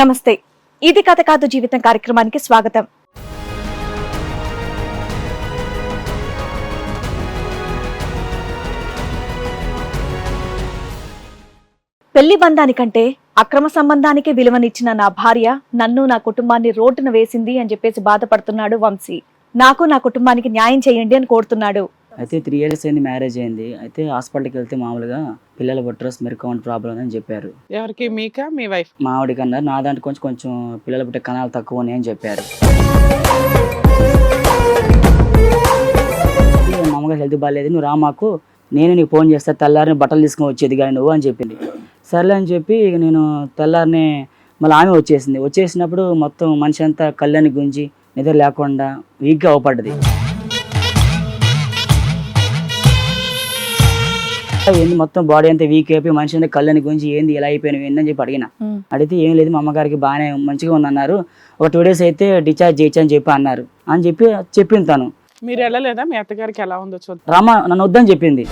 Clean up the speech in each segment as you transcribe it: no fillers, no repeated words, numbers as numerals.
నమస్తే, ఇది కథ కాదు జీవితం కార్యక్రమానికి స్వాగతం. పెళ్లి బంధానికంటే అక్రమ సంబంధానికి విలువనిచ్చిన నా భార్య నన్ను నా కుటుంబాన్ని రోడ్డున వేసింది అని చెప్పేసి బాధపడుతున్నాడు వంశీ. నాకు నా కుటుంబానికి న్యాయం చేయండి అని కోరుతున్నాడు. అయితే 3 years అయింది, మ్యారేజ్ అయింది. అయితే హాస్పిటల్కి వెళ్తే మామూలుగా పిల్లల బుట్రస్ మెరుకౌంట్ ప్రాబ్లం అని చెప్పారు. ఎవరికి? మీకా మీ వైఫ్? మా ఆవిడకి అన్నారు. నా దాంట్లో కొంచెం పిల్లల పుట్టే కణాలు తక్కువ అని చెప్పారు. మా అమ్మగారు హెల్త్ బాగాలేదు, నువ్వు రా, మాకు నేను నీకు ఫోన్ చేస్తా, తెల్లారిని బట్టలు తీసుకొని వచ్చేది కానీ నువ్వు అని చెప్పింది. సర్లే అని చెప్పి ఇక నేను తెల్లారిని మళ్ళీ ఆమె వచ్చేసినప్పుడు మొత్తం మనిషి అంతా కళ్ళని గుంజి నిద్ర లేకుండా వీక్గా అవపడ్డది. ఏంది మొత్తం బాడీ అంతా వీక్ అయిపోయి మనిషి అంతా కళ్ళని గురించి ఏంది ఇలా అయిపోయినావు ఏందని చెప్పి అడిగితే ఏం లేదు, మా అమ్మగారికి బాగానే మంచిగా ఉందన్నారు, ఒక 2 days అయితే డిశ్చార్జ్ చేయొచ్చు అని చెప్పి అన్నారు అని చెప్పి చెప్పింది తను. మీరు వెళ్ళలేదా? మీ అత్తగారికి ఎలా ఉందో చూద్దాం. రామా నన్ను వద్దని చెప్పింది.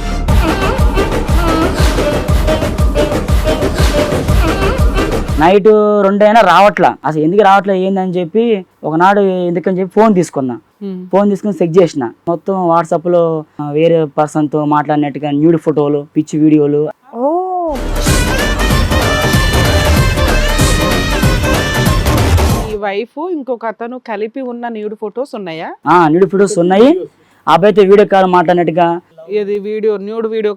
నైట్ 2 అయినా రావట్లా, అసలు ఎందుకు రావట్లే ఏందని చెప్పి ఒకనాడు ఎందుకని చెప్పి ఫోన్ తీసుకుని చెక్ చేసిన. మొత్తం వాట్సాప్ లో వేరే పర్సన్ తో మాట్లాడినట్టుగా న్యూడ్ ఫోటోలు, పిచ్చి వీడియోలు. ఈ వైఫ్ ఇంకొక అతను కలిపి ఉన్న న్యూడ్ ఫొటోస్ ఉన్నాయా? న్యూడ్ ఫొటోస్ ఉన్నాయి. అబ్బాయితో వీడియో కాల్ మాట్లాడినట్టుగా, న్యూడ్ వీడియో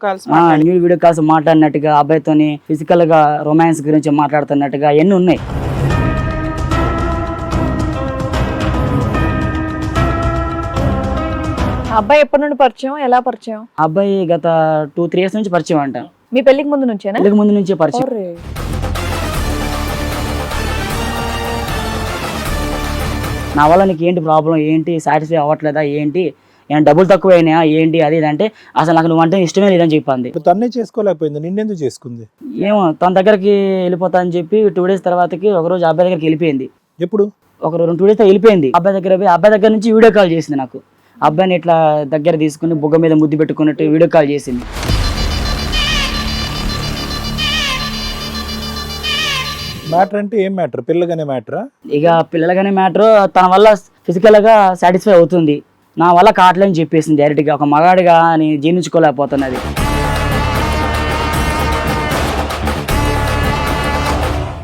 కాల్స్ మాట్లాడినట్టుగా, అబ్బాయితోని ఫిజికల్ గా రొమాన్స్ గురించి మాట్లాడుతున్నట్టుగా ఎన్ని ఉన్నాయి. అబ్బాయి ఎప్పటి నుండి పరిచయం, ఎలా పరిచయం? అబ్బాయి గత 2-3 years నుంచి పరిచయం అంట. మీ పెళ్లికి ముందు నుంచేనా? పెళ్లికి ముందు నుంచే పరిచయం. నా వల్ల నీకు ఏంటి ప్రాబ్లం, ఏంటి సాటిస్ఫై అవ్వట్లేదా, ఏంటి డబ్బులు తక్కువ అయినాయా ఏంటి అది అంటే అసలు నాకు నువ్వు అంటే ఇష్టమే లేదని చెప్పింది. తన్నే చేసుకోలేకపోయింది, నిన్నెందుకు చేసుకుంది ఏమో తన దగ్గరికి వెళ్ళిపోతా అని చెప్పి 2 days తర్వాతకి ఒకరోజు అబ్బాయి దగ్గరికి వెళ్ళిపోయింది. ఎప్పుడు? ఒక 2 days వెళ్ళిపోయింది. అబ్బాయి దగ్గర నుంచి వీడియో కాల్ చేసింది నాకు. అబ్బాయిని ఇట్లా దగ్గర తీసుకుని బుగ్గ మీద ముద్దు పెట్టుకున్నట్టు వీడియో కాల్ చేసింది. మ్యాటర్ అంటే ఏం మ్యాటర్? పిల్లగానే మ్యాటరా? ఇక పిల్లలగానే మ్యాటర్. తన వల్ల ఫిజికల్ గా సాటిస్ఫై అవుతుంది, నా వల్ల కావట్లేని చెప్పేసింది డైరెక్ట్ గా. ఒక మగాడిగా నేను జీర్ణించుకోలేకపోతున్నది.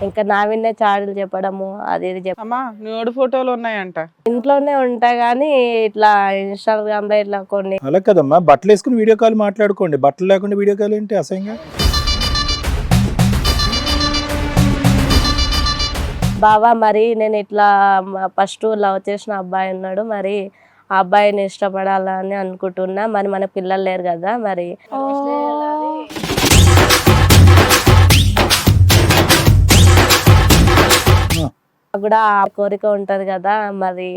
ఇంకా నా విన్నే చాడీలు చెప్పడము అది ఇది అమ్మా న్యూడ్ ఫోటోలు ఉన్నాయంట. ఇంట్లోనే ఉంటాయి కానీ ఇట్లా ఇన్స్టాగ్రామ్ లో ఇట్లా కొన్ని. అలా కదమ్మా, బట్టలు వేసుకుని వీడియో కాల్ మాట్లాడుకోండి, బట్టలు లేకుండా వీడియో కాల్ ఏంటి అసహ్యంగా? బావా మరి నేను ఇట్లా ఫస్ట్ లవ్ చేసిన అబ్బాయి ఉన్నాడు, మరి ఆ అబ్బాయిని ఇష్టపడాలని అనుకుంటున్నా, మరి మన పిల్లలు లేరు కదా, మరి కూడా ఆ కోరిక ఉంటది కదా, మరి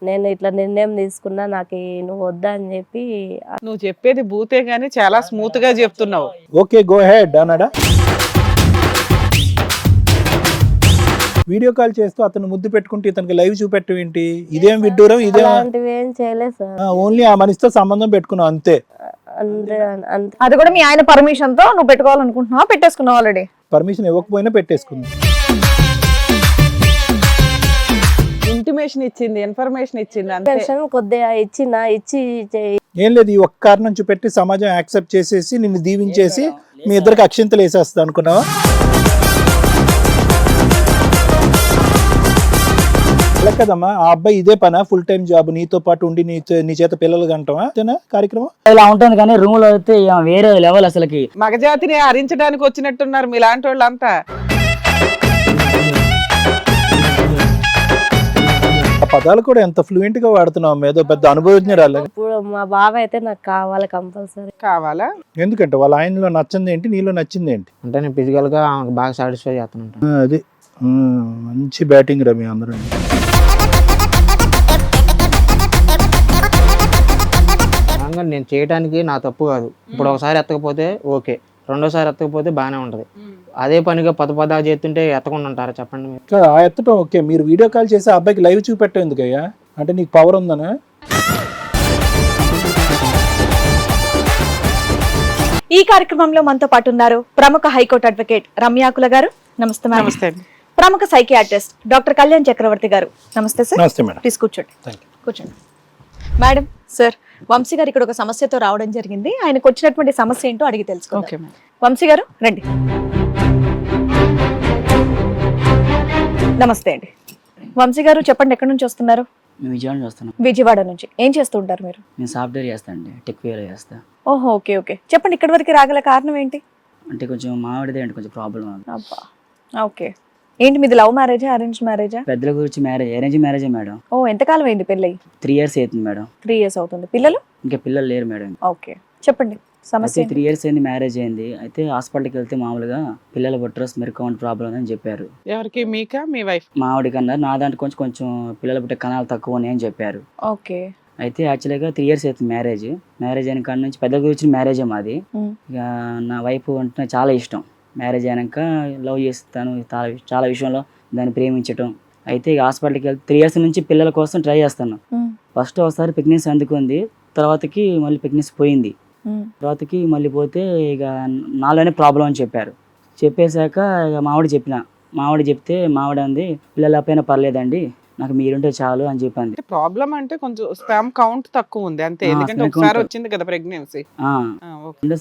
నేను ఇట్లా నిర్ణయం తీసుకున్నా, నాకు నువ్వు వద్దా అని చెప్పి. నువ్వు చెప్పేది బూతే గానీ చాలా స్మూత్ గా చెప్తున్నావు. ఓకే గో హెడ్ అన్నాడా? వీడియో కాల్ చేస్తూ అతను ముద్దు పెట్టుకుంటే ఇతనికి లైవ్ చూపెట్టం ఏంటి? ఇదేం విడ్డూరం, ఇదేం? అలాంటివి ఏం చేయలేదు సార్, ఓన్లీ ఆ మనిషితో సంబంధం పెట్టుకున్నావు అంతే. అది కూడా మీ ఆయన పర్మిషన్ తో నువ్వు పెట్టుకోవాలనుకుంటున్నావా, పెట్టేసుకున్నావు ఆల్రెడీ? పర్మిషన్ ఇవ్వకపోయినా పెట్టేసుకుంది. ఇంటిమేషన్ ఇచ్చింది, ఇన్ఫర్మేషన్ ఇచ్చింది అంతే. కొద్దిగా ఇచ్చి ఏం లేదు, ఈ ఒక్క కారణం చూపెట్టి సమాజం యాక్సెప్ట్ చేసేసి నిన్ను దీవించేసి మీ ఇద్దరికి అక్షింతలు వేసేస్తా అనుకున్నావా? అలా కదమ్మా, ఆ అబ్బాయి ఇదే పనా, ఫుల్ టైం జాబ్, నీతో పాటు ఉండి నీ చేత పిల్లలు కంటావా కార్యక్రమం? ఇలా ఉంటుంది కానీ రూమ్ లో అయితే వేరే లెవెల్. అసలుకి మగజాతిని హరించడానికి వచ్చినట్టున్నారు మీలాంటి వాళ్ళంతా. ఆ పదాలు కూడా ఎంత ఫ్లూయెంట్ గా వాడుతున్నావు, ఏదో పెద్ద అనుభవజ్ఞరాలు. ఇప్పుడు మా బావ అయితే నాకు కావాలి, కంపల్సరీ కావాలా? ఎందుకంటే వాళ్ళ ఆయనలో నచ్చింది ఏంటి, నీలో నచ్చింది ఏంటి? అంటే నేను ఫిజికల్ గా బాగా సాటిస్ఫై చేస్తాను. అది మంచి బ్యాటింగ్ రా మీ అందరూ. నేను చేయడానికి నా తప్పు కాదు. ఇప్పుడు ఒకసారి ఎత్తకపోతే ఓకే, రెండోసారి ఎత్తకపోతే బాగానే ఉంటది. అదే పనిగా పదపదా చేస్తుంటే ఎత్తకుండా ఉంటారా చెప్పండి మీరు? ఆ ఎత్తటం ఓకే, మీరు వీడియో కాల్ చేసి ఆ అబ్బాయికి లైవ్ చూపెట్టం ఎందుకయ్యా? అంటే నీకు పవర్ ఉందనా? ఈ కార్యక్రమంలో మనతో పాటు ఉన్నారు ప్రముఖ హైకోర్టు అడ్వకేట్ రమ్యాకుల గారు. నమస్తే. నమస్తే. ప్రముఖ సైకియాట్రిస్ట్ డాక్టర్ కళ్యాణ్ చక్రవర్తి గారు. నమస్తే సార్. నమస్తే మేడం. ప్లీజ్ కూర్చోండి. Thank you. కూర్చోండి మేడం. సార్, వంశీ గారు ఇక్కడ ఒక సమస్యతో రావడం జరిగింది. ఆయనకు వచ్చినటువంటి సమస్య ఏంటో అడిగి తెలుసుకుందాం. Okay madam. వంశీ గారు రండి. నమస్తే అండి. వంశీ గారు చెప్పండి, ఎక్కడి నుంచి వస్తున్నారు? మేము విజయవాడ వస్తున్నాం. విజయవాడ నుంచి. ఏం చేస్తూ ఉంటారు మీరు? నేను సాఫ్ట్వేర్ చేస్తాను అండి, టెక్ వేర్ చేస్తా. ఓహో, ఓకే ఓకే. చెప్పండి, ఇక్కడి వరకు రాగల కారణం ఏంటి? అంటే కొంచెం మావిడిదే అండి, కొంచెం ప్రాబ్లం. అబ్బా, ఓకే. ఏంటి మీది లవ్ మ్యారేజా, అరేంజ్ మ్యారేజా? పెద్దల గురించి మ్యారేజ్, అరేంజ్ మ్యారేజే మేడం. ఓ, ఎంతకాలం అయింది పెళ్ళి? 3 years అవుతుంది మేడం. 3 years అవుతుంది. పిల్లలు? ఇంకా పిల్లలు లేరు మేడం. ఓకే, చెప్పండి సమస్య. అయితే 3 years అయింది మ్యారేజ్ అయింది. అయితే హాస్పిటల్కి వెళ్తే మామూలుగా పిల్లల బుట్రస్ మెరుకౌంట్ ప్రాబ్లం అని చెప్పారు. ఎవరికి? మీకా మీ వైఫ్? మా ఆవిడకి అన్నారు. నా దాంట్లో కొంచెం పిల్లల పుట్టే కణాలు తక్కువ అని చెప్పారు. ఓకే. అయితే యాక్చువల్గా 3 years అవుతుంది మ్యారేజ్. మ్యారేజ్ అయిన కాడ నుంచి పెద్దల గురించి మ్యారేజే మాది. ఇక నా వైఫ్ అంటే నాకు చాలా ఇష్టం. మ్యారేజ్ అయినాక లవ్ చేస్తాను చాలా విషయంలో దాన్ని ప్రేమించటం. అయితే ఇక హాస్పిటల్కి వెళ్తే 3 years నుంచి పిల్లల కోసం ట్రై చేస్తాను. ఫస్ట్ ఒకసారి ప్రెగ్నెన్సీ అందుకుంది, తర్వాతకి మళ్ళీ ప్రెగ్నెన్సీ పోయింది. తర్వాతకి మళ్ళీ పోతే ఇక నాలోనే ప్రాబ్లం అని చెప్పారు. చెప్పేశాక ఇక మావిడ చెప్తే మావిడ అంది, పిల్లల పైన పర్లేదండి, నాకు మీరుంటే చాలు అని చెప్పింది. ప్రాబ్లం అంటే కొంచెం స్పామ్ కౌంట్ తక్కువ ఉంది అంతే. ఎందుకంటే sperm ఒకసారి count. వచ్చింది కదా ప్రెగ్నెన్సీ.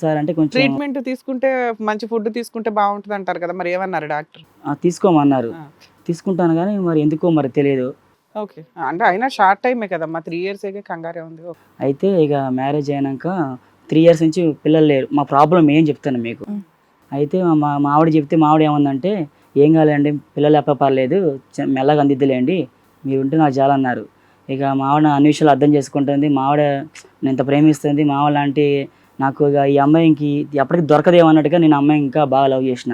సార్ అంటే కొంచెం ట్రీట్మెంట్ తీసుకుంటే మంచి ఫుడ్ తీసుకుంటే బాగుంటుంది అంటారు కదా, మరి ఏమన్నారు డాక్టర్? తీసుకోమన్నారు. తీసుకుంటాను కానీ మరి ఎందుకో మరి తెలియదు. ఓకే, అంటే అయినా షార్ట్ టైమే కదమ్మా, 3 years కంగారే ఉంది. అయితే ఇక మ్యారేజ్ అయినాక 3 years నుంచి పిల్లలు లేరు. మా ప్రాబ్లం ఏం చెప్తాను మీకు. అయితే మా ఆవిడ చెప్తే మావిడ ఏమందంటే, ఏం కాలేండి, పిల్లలు ఎప్ప పర్లేదు, మెల్లగా అందిద్దులేండి, మీరు ఉంటే నాకు చాలన్నారు. ఇక మా ఆవిడ అన్ని విషయాలు అర్థం చేసుకుంటుంది. మా ఆవిడ నేను ఇంత ప్రేమిస్తుంది. మా ఆవిడ లాంటి నాకు ఇక ఈ అమ్మాయికి ఎప్పటికీ దొరకదేమన్నట్టుగా నేను అమ్మాయి ఇంకా బాగా లవ్ చేసిన.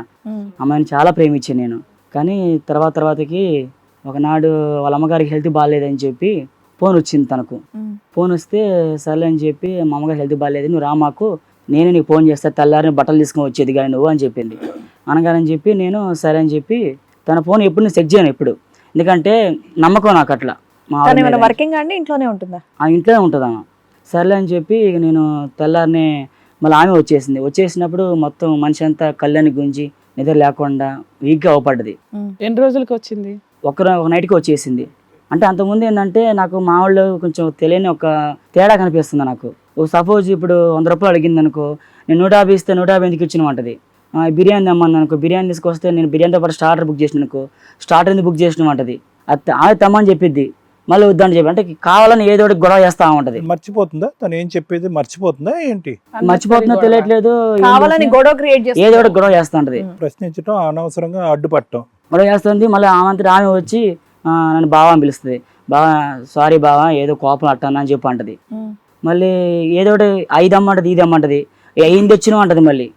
అమ్మాయిని చాలా ప్రేమించాను నేను. కానీ తర్వాతకి ఒకనాడు వాళ్ళ అమ్మగారికి హెల్త్ బాగాలేదని చెప్పి ఫోన్ వచ్చింది తనకు. ఫోన్ వస్తే సర్లే అని చెప్పి, మా అమ్మగారు హెల్త్ బాగాలేదు, నువ్వు రా మాకు, నేనే నీకు ఫోన్ చేస్తా, తెల్లారిని బట్టలు తీసుకొని వచ్చేది కానీ నువ్వు అని చెప్పింది. అనగానని చెప్పి నేను సరే అని చెప్పి, తన ఫోన్ ఎప్పుడు నేను చెక్ చేయను ఎప్పుడు, ఎందుకంటే నమ్మకం నాకు అట్లా. వర్కింగ్ అండి, ఇంట్లోనే ఉంటుందా? ఆ ఇంట్లోనే ఉంటుంది ఆమె. సర్లే అని చెప్పి ఇక నేను తెల్లారినే మళ్ళీ ఆమె వచ్చేసినప్పుడు మొత్తం మనిషి అంతా కళ్ళని గుంజి నిద్ర లేకుండా వీక్గా అవపడ్డది. ఎన్ని రోజులకి వచ్చింది? ఒక నైట్కి వచ్చేసింది. అంటే అంతకుముందు ఏంటంటే నాకు మా వాళ్ళు కొంచెం తెలియని ఒక తేడా కనిపిస్తుంది నాకు. సపోజ్ ఇప్పుడు 100 రూపాయలు అడిగింది అనుకో, నేను 150 ఇస్తే 150 ఎందుకు ఇచ్చినమంటది. బిర్యానీ తెమ్మని అనుకో, బిర్యానీ తీసుకొస్తే నేను బిర్యానీతో పాటు స్టార్టర్ బుక్ చేసిన అనుకో, స్టార్టర్ ఎందుకు బుక్ చేసినమంటది. అది ఆమె తెమ్మని చెప్పిద్ది, మళ్ళీ వద్దని చెప్పి, అంటే కావాలని ఏదో ఒకటి గొడవ చేస్తా ఉంటది. మర్చిపోతుందా తను ఏం చెప్పేది? మర్చిపోతుందా ఏంటి? మర్చిపోతుందో తెలియట్లేదు, కావాలని గొడవ క్రియేట్ చేసి ఏదో ఒకటి గొడవ చేస్తా ఉంటది. ప్రశ్నించడం, అనవసరంగా అడ్డుపట్టడం, గొడవ చేస్తుంది. మళ్ళీ ఆమె వచ్చి నన్ను బావా అని పిలుస్తుంది. బావా సారీ బావా, ఏదో కోపం అట్టాను అని చెప్పి అంటది. మళ్ళీ ఏదో ఒకటి 5 అమ్మంటది, ఇది అమ్మంటది, అయ్యింది వచ్చినావు అంటది. మళ్ళీ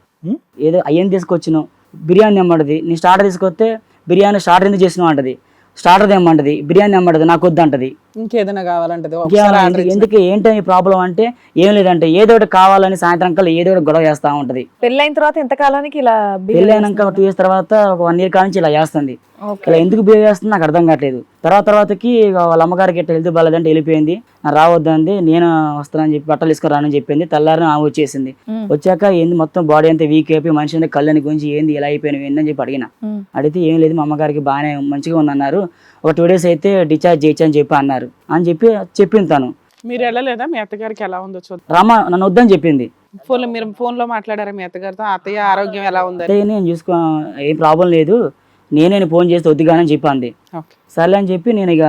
ఏదో అయ్యింది తీసుకొచ్చినావు, బిర్యానీ తెమ్మంటది. నీ స్టార్టర్ తీసుకొస్తే బిర్యానీ స్టార్టర్ ఎందుకు చేసినావు అంటది. స్టార్టర్ తెమ్మంటది, బిర్యానీ తెమ్మంటది, నాకు వద్దు అంటది. ఇంకేదైనా కావాలంటది. ఎందుకు ఏంటని ప్రాబ్లం అంటే ఏం లేదంటే ఏదో ఒకటి కావాలని సాయంత్రం కల్లా ఏదో ఒకటి గొడవ చేస్తా ఉంటది. పెళ్ళైన తర్వాత ఎంత కాలానికి ఇలా? పెళ్ళైనాక 2 years తర్వాత ఒక 1 year కాల నుంచి ఇలా చేస్తుంది. ఇలా ఎందుకు బిహేవ్ చేస్తుంది నాకు అర్థం కావట్లేదు. తర్వాతకి వాళ్ళ అమ్మగారికి ఎట్లా హెల్త్ బాగాలేదంటే వెళ్ళిపోయింది. రావద్దంది, నేను వస్తానని చెప్పి బట్టలు తీసుకురానని చెప్పింది. తెల్లారిని ఆమె వచ్చేసింది. వచ్చాక ఏంది మొత్తం బాడీ అంతా వీక్ అయిపోయి మనిషి అంతా కళ్ళని గురించి ఏంది ఇలా అయిపోయినావు ఏందని చెప్పి అడిగిన. అడిగితే ఏం లేదు, మా అమ్మగారికి బాగానే మంచిగా ఉందన్నారు, ఒక 2 days అయితే డిశ్చార్జ్ చేయొచ్చు అని చెప్పి అన్నారు అని చెప్పి చెప్పింది తను. మీరు వెళ్ళలేదా? మీ అత్తగారికి ఎలా ఉందో చూద్దాం. రామా నన్ను వద్దని చెప్పింది. మీరు ఫోన్ లో మాట్లాడారా మీ అత్తగారితో? అత్తయ్య ఆరోగ్యం ఎలా ఉంది? అదే నేను చూసుకో, ఏం ప్రాబ్లం లేదు, నేనే ఫోన్ చేస్తే వద్దుగానని చెప్పింది. సర్లే అని చెప్పి నేను ఇక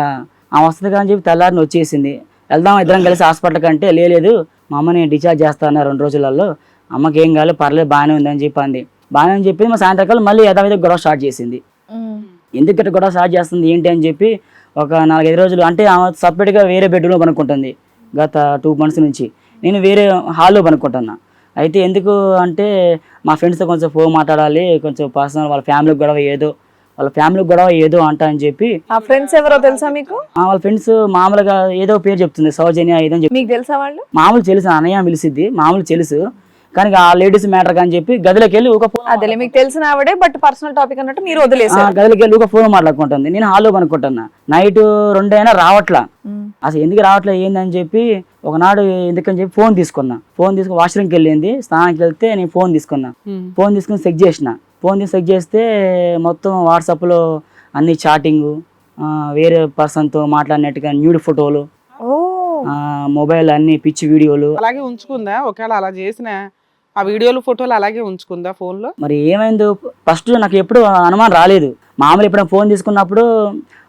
ఆమె వస్తుంది కానీ చెప్పి తెల్లారిని వచ్చేసింది. వెళ్దాం ఇద్దరం కలిసి హాస్పిటల్ కంటే, లేదు మా అమ్మని డిశ్చార్జ్ చేస్తాను 2 రోజులలో, అమ్మకి ఏం కాలేదు పర్లేదు బాగానే ఉందని చెప్పింది. బాగానే అని చెప్పి మా సాయంత్రకాలం మళ్ళీ యథావిధ గొడవ స్టార్ట్ చేసింది. ఎందుకంటే గొడవ స్టార్ట్ చేస్తుంది ఏంటి అని చెప్పి ఒక 4-5 రోజులు, అంటే ఆమె సపరేట్గా వేరే బెడ్రూమ్లో పనుక్కుంటుంది గత 2 months నుంచి. నేను వేరే హాల్లో పనుక్కుంటున్నా. అయితే ఎందుకు అంటే మా ఫ్రెండ్స్తో కొంచెం ఫోన్ మాట్లాడాలి, కొంచెం పర్సనల్, వాళ్ళ ఫ్యామిలీకి గొడవ ఏదో అంట అని చెప్పి. ఆ ఫ్రెండ్స్ ఎవరో తెలుసా మీకు? వాళ్ళ ఫ్రెండ్స్ మామూలుగా ఏదో పేరు చెప్తుంది, సౌజన్య ఏదో చెప్పి. మీకు తెలుసా వాళ్ళు? మామూలు తెలుసు, అన్నయ్య పిలిచిద్ది, మామూలు తెలుసు. కానీ ఆ లేడీస్ మ్యాటర్ అని చెప్పి గదిలోకి వెళ్ళి ఒక ఫోన్, అదే మీకు తెలిసిన ఆవిడే, బట్ పర్సనల్ టాపిక్ అన్నట్టు మీరు వదిలేసారు. గదిలోకి వెళ్ళి ఒక ఫోన్ మాట్లాడుకుంటుంది. నేను హాల్లో పనుకుంటున్నా. నైట్ 2 అయినా రావట్లా. అసలు ఎందుకు రావట్లేదు ఏందని చెప్పి ఒకనాడు ఎందుకని చెప్పి ఫోన్ తీసుకుని వాష్రూమ్కి వెళ్ళింది. స్నానానికి వెళ్తే నేను ఫోన్ తీసుకుని చెక్ చేసిన. ఫోన్ చేస్తే మొత్తం వాట్సాప్లో అన్ని చాటింగ్, వేరే పర్సన్తో మాట్లాడినట్టుగా న్యూడ్ ఫోటోలు, ఓ మొబైల్ అన్ని పిచ్చి వీడియోలు. అలాగే ఉంచుకుందా? ఒకవేళ అలా చేసిన ఆ వీడియోలు ఫోటోలు అలాగే ఉంచుకుందా ఫోన్ లో? మరి ఏమైందో ఫస్ట్ నాకు ఎప్పుడు అనుమానం రాలేదు. మామూలు ఎప్పుడైనా ఫోన్ తీసుకున్నప్పుడు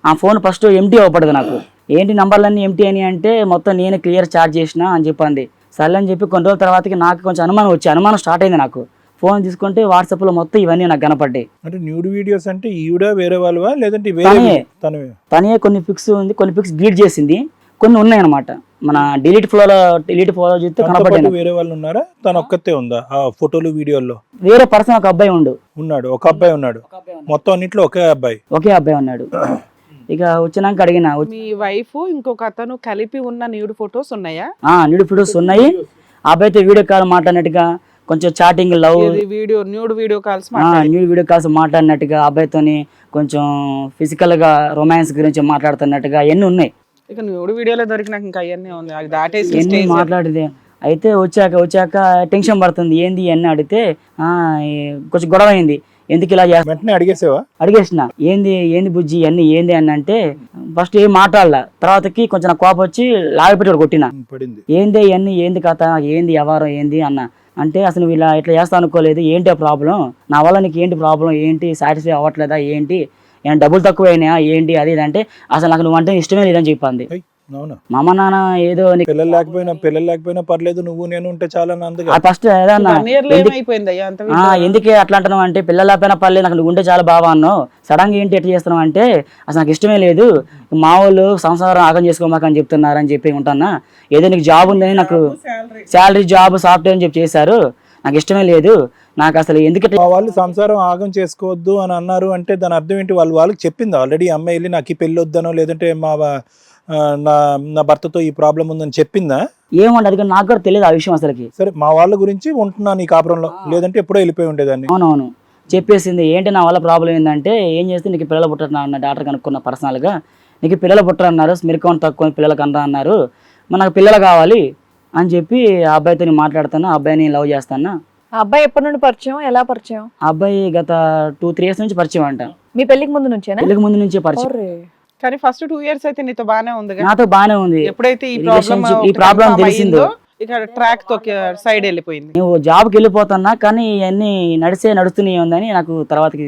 ఆ ఫోన్ ఫస్ట్ ఎంటీ అవ్వబడదు. నాకు ఏంటి నంబర్లన్నీ ఎంటీ అని అంటే మొత్తం నేనే క్లియర్ చార్జ్ చేసిన అని చెప్పింది. సర్లే అని చెప్పి కొన్ని రోజుల తర్వాతకి నాకు కొంచెం అనుమానం స్టార్ట్ అయింది. నాకు ఫోన్ తీసుకుంటే వాట్సాప్లో మొత్తం ఇవన్నీ నాకు కనపడ్డాయి. అంటే న్యూడ్ వీడియోస్ అంటే ఈవిడ వేరే వాళ్ళవా లేదంటే తనే కొన్ని పిక్స్ ఉంది, కొన్ని పిక్స్ డిలీట్ చేసింది, కొన్ని ఉన్నాయన్నమాట. మన డిలీట్ ఫ్లోలో చూస్తే కనపడ్డాయి. వేరే వాళ్ళు ఉన్నారా? తను ఒక్కతే ఉందా ఆ ఫోటోలు వీడియోల్లో? వేరే పర్సన్ ఒక అబ్బాయి ఉన్నాడు. ఒక అబ్బాయి ఉన్నాడు. మొత్తం అన్నిట్లో ఒకే అబ్బాయి ఉన్నాడు. ఇక వచ్చినాక అడిగిన, మీ వైఫ్ ఇంకొక అతను కలిపి ఉన్న న్యూడ్ ఫొటోస్ ఉన్నాయా? న్యూడ్ ఫొటోస్ ఉన్నాయి. ఆ అబ్బాయితో వీడియో కాల్ మాట్లాడినట్టుగా, కొంచెం chatting, love nude video calls మాట్లాడినట్టుగా, అబ్బాయితోని కొంచెం ఫిజికల్ గా రొమాన్స్ గురించి మాట్లాడుతున్నట్టుగా అన్ని ఉన్నాయి. ఇక న్యూడ్ వీడియోలో దొరికినాక ఇంకా అవన్నీ ఉంది, అది దాటేసి ఎన్ని మాట్లాడితే. అయితే వచ్చాక టెన్షన్ పడుతుంది. ఏంది అన్నీ అడిగితే కొంచెం గొడవ అయింది. ఎందుకు ఇలా చేస్తా? వెంటనే అడిగేసిన ఏంది బుజ్జి అన్ని ఏంది అని అంటే ఫస్ట్ ఏం మాట్లాడలా. తర్వాతకి కొంచెం నాకు కోపం వచ్చి లాగపెట్టి కొట్టిన. ఏంది అన్ని ఏంది కథ, ఏంది వ్యవహారం ఏంది అన్న అంటే, అసలు నువ్వు ఇలా ఇట్లా చేస్తా అనుకోలేదు, ఏంటి ఆ ప్రాబ్లం, నా వల్ల నీకు ఏంటి ప్రాబ్లం, ఏంటి సాటిస్ఫై అవ్వట్లేదా, ఏంటి ఏమైనా డబ్బులు తక్కువ అయినాయా ఏంటి అది అంటే, అసలు నాకు నువ్వు అంటే ఇష్టమే లేదని చెప్పింది. మా అమ్మ నాన్న ఏదో పిల్లలు లేకపోయినా పర్లేదు, నువ్వు నేను ఉంటే చాలా ఫస్ట్ ఎందుకే అట్లా అంటున్నావు అంటే, పిల్లలు లేకపోయినా పర్లేదు, నాకు నువ్వు ఉంటే చాలా బాగా అన్నావు, సడన్ గా ఏంటి ఎట్లా చేస్తున్నావు అంటే, అసలు నాకు ఇష్టమే లేదు, మా వాళ్ళు సంసారం ఆగం చేసుకోమాకని చెప్తున్నారని చెప్పి ఉంటున్నా. ఏదో నీకు జాబ్ ఉందని, నాకు శాలరీ జాబ్ సాఫ్ట్వేర్ అని చెప్పి చేశారు, నాకు ఇష్టమే లేదు, నాకు అసలు ఎందుకు వాళ్ళు సంసారం ఆగం చేసుకోవద్దు అని అన్నారు అంటే దాని అర్థం ఏంటి? వాళ్ళకి చెప్పింది ఆల్రెడీ అమ్మాయి వెళ్ళి నాకు ఈ పెళ్ళి వద్దనో లేదంటే నా భర్తతో ఈ ప్రాబ్లం ఉందని చెప్పిందా? ఏమండి అది నాకు కూడా తెలియదు ఆ విషయం అసలుకి. సరే, మా వాళ్ళ గురించి ఉంటున్నాను ఈ కాపురంలో, లేదంటే ఎప్పుడో వెళ్ళిపోయి ఉండేదాన్ని. అవునవును చెప్పేసింది. ఏంటి నా వల్ల ప్రాబ్లం ఏంటంటే, ఏం చేస్తే నీకు పిల్లలు పుట్టరు అన్న డాక్టర్ కనుక్కున్న పర్సనల్గా, నీకు పిల్లలు పుట్టరు అన్నారు, స్మిర్కౌంట్ తక్కువ పిల్లలకు అన్నా అన్నారు, మరి నాకు పిల్లలు కావాలి అని చెప్పి ఆ అబ్బాయితో మాట్లాడుతాను, ఆ అబ్బాయిని లవ్ చేస్తాను. ఆ అబ్బాయి ఎప్పటి నుండి పరిచయం, ఎలా పరిచయం? ఆ అబ్బాయి గత 2-3 years నుంచి పరిచయం అంట. మీ పెళ్లికి ముందు నుంచేనా? పెళ్లికి ముందు నుంచే పరిచయం. కానీ ఫస్ట్ 2 years అయితే నీతో బానే ఉంది. నాతో బానే ఉంది. ఎప్పుడైతే ఈ ప్రాబ్లం తెలిసిందో ఇక ట్రాక్ తో సైడ్ వెళ్ళిపోయింది. నువ్వు జాబ్కి వెళ్ళిపోతున్నా కానీ ఇవన్నీ నడుస్తూనే ఉందని నాకు తర్వాతకి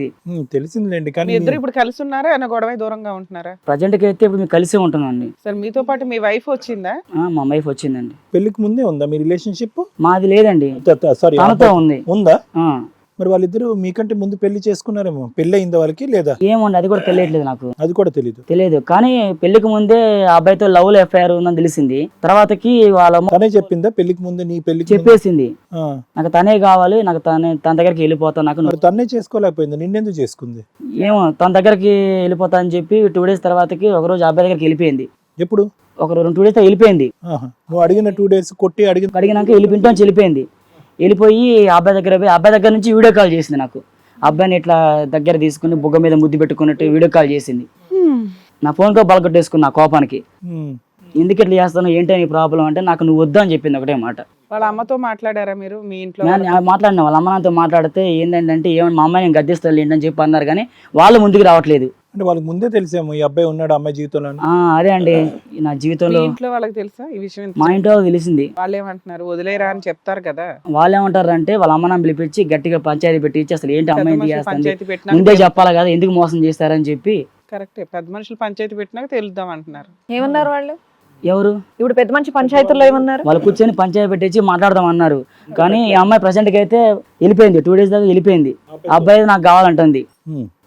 తెలిసిందిలేండి. కానీ ఇద్దరు ఇప్పుడు కలిసి ఉన్నారా, ఏమైనా గొడవ దూరంగా ఉంటున్నారా? ప్రజెంట్ కి అయితే ఇప్పుడు మేము కలిసే ఉంటున్నాండి. సార్ మీతో పాటు మీ వైఫ్ వచ్చిందా? మా వైఫ్ వచ్చిందండి. పెళ్లికి ముందే ఉందా మీ రిలేషన్షిప్? మాది లేదండి, తనతో ఉంది. ఉందా? మరి వాళ్ళిద్దరు మీకంటే ముందు పెళ్లి చేసుకున్నారేమో. పెళ్లి అయిందా వాళ్ళకి లేదా? ఏమోండి అది కూడా తెలియట్లేదు నాకు. అది కూడా తెలియదు కానీ పెళ్లికి ముందే ఆ అబ్బాయితో లవ్ లో ఎఫ్ఐఆర్ ఉందని తెలిసింది. తర్వాతకి తనే చెప్పిందా పెళ్లికి ముందే? నీ పెళ్లి చెప్పేసింది, నాకు తనే కావాలి, నాకు తన దగ్గరికి వెళ్ళిపోతా, నాకు తనే చేసుకోలేకపోయింది, నిన్నెందుకు చేసుకుంది? ఏమో తన దగ్గరికి వెళ్ళిపోతా అని చెప్పి 2 days తర్వాతకి ఒకరోజు అబ్బాయి దగ్గరికి వెళ్ళిపోయింది. ఎప్పుడు? 2 days వెళ్ళిపోయింది. నువ్వు అడిగిన 2 days కొట్టి అడిగినాక వెళ్ళిపోయింది. వెళ్ళిపోయి అబ్బాయి దగ్గర నుంచి వీడియో కాల్ చేసింది నాకు. అబ్బాయిని ఇట్లా దగ్గర తీసుకుని బుగ్గ మీద ముద్దు పెట్టుకున్నట్టు వీడియో కాల్ చేసింది. నా ఫోన్తో బలగొట్టేసుకున్నా కోపానికి. ఎందుకు ఇట్లా చేస్తాను, ఏంటి నీ ప్రాబ్లం అంటే, నాకు నువ్వు వద్దు అని చెప్పింది ఒకటే మాట. వాళ్ళ అమ్మతో మాట్లాడారా మీరు మీ ఇంట్లో? మాట్లాడినా, వాళ్ళ అమ్మ నాతో మాట్లాడితే ఏంటంటే, ఏమన్నా మా అమ్మాయి నేను గద్దిస్తాను ఏంటని చెప్పి అన్నారు, కానీ వాళ్ళు ముందుకు రావట్లేదు. అంటే వాళ్ళకి ముందే తెలిసేమో ఈ అబ్బాయి ఉన్నాడు అమ్మాయి జీవితంలో. అదే అండి, నా జీవితంలో ఇంట్లో వాళ్ళకి తెలుసా ఈ విషయం? మా ఇంట్లో తెలిసింది. వాళ్ళు ఏమంటున్నారు? వదిలేరా అని చెప్తారు కదా. వాళ్ళు ఏమంటారు అంటే, వాళ్ళ అమ్మ నాన్న పిలిపించి గట్టిగా పంచాయతీ పెట్టి అసలు ఏంటి అమ్మాయి చేస్తుంది, ముందే చెప్పాలి కదా, ఎందుకు మోసం చేస్తారని చెప్పి. కరెక్ట్, పెద్ద మనుషులు పంచాయతీ పెట్టినాక తెలుద్దాం అంటున్నారు. ఏమన్నారు వాళ్ళు? ఎవరు? ఇప్పుడు పెద్ద మంచి పంచాయతీలో ఏమన్నారు? వాళ్ళు కూర్చొని పంచాయతీ పెట్టించి మాట్లాడదాం అన్నారు. కానీ ఈ అమ్మాయి ప్రెసెంట్ కి అయితే వెళ్ళిపోయింది, 2 days దాకా వెళ్ళిపోయింది. అబ్బాయి నాకు కావాలంటుంది.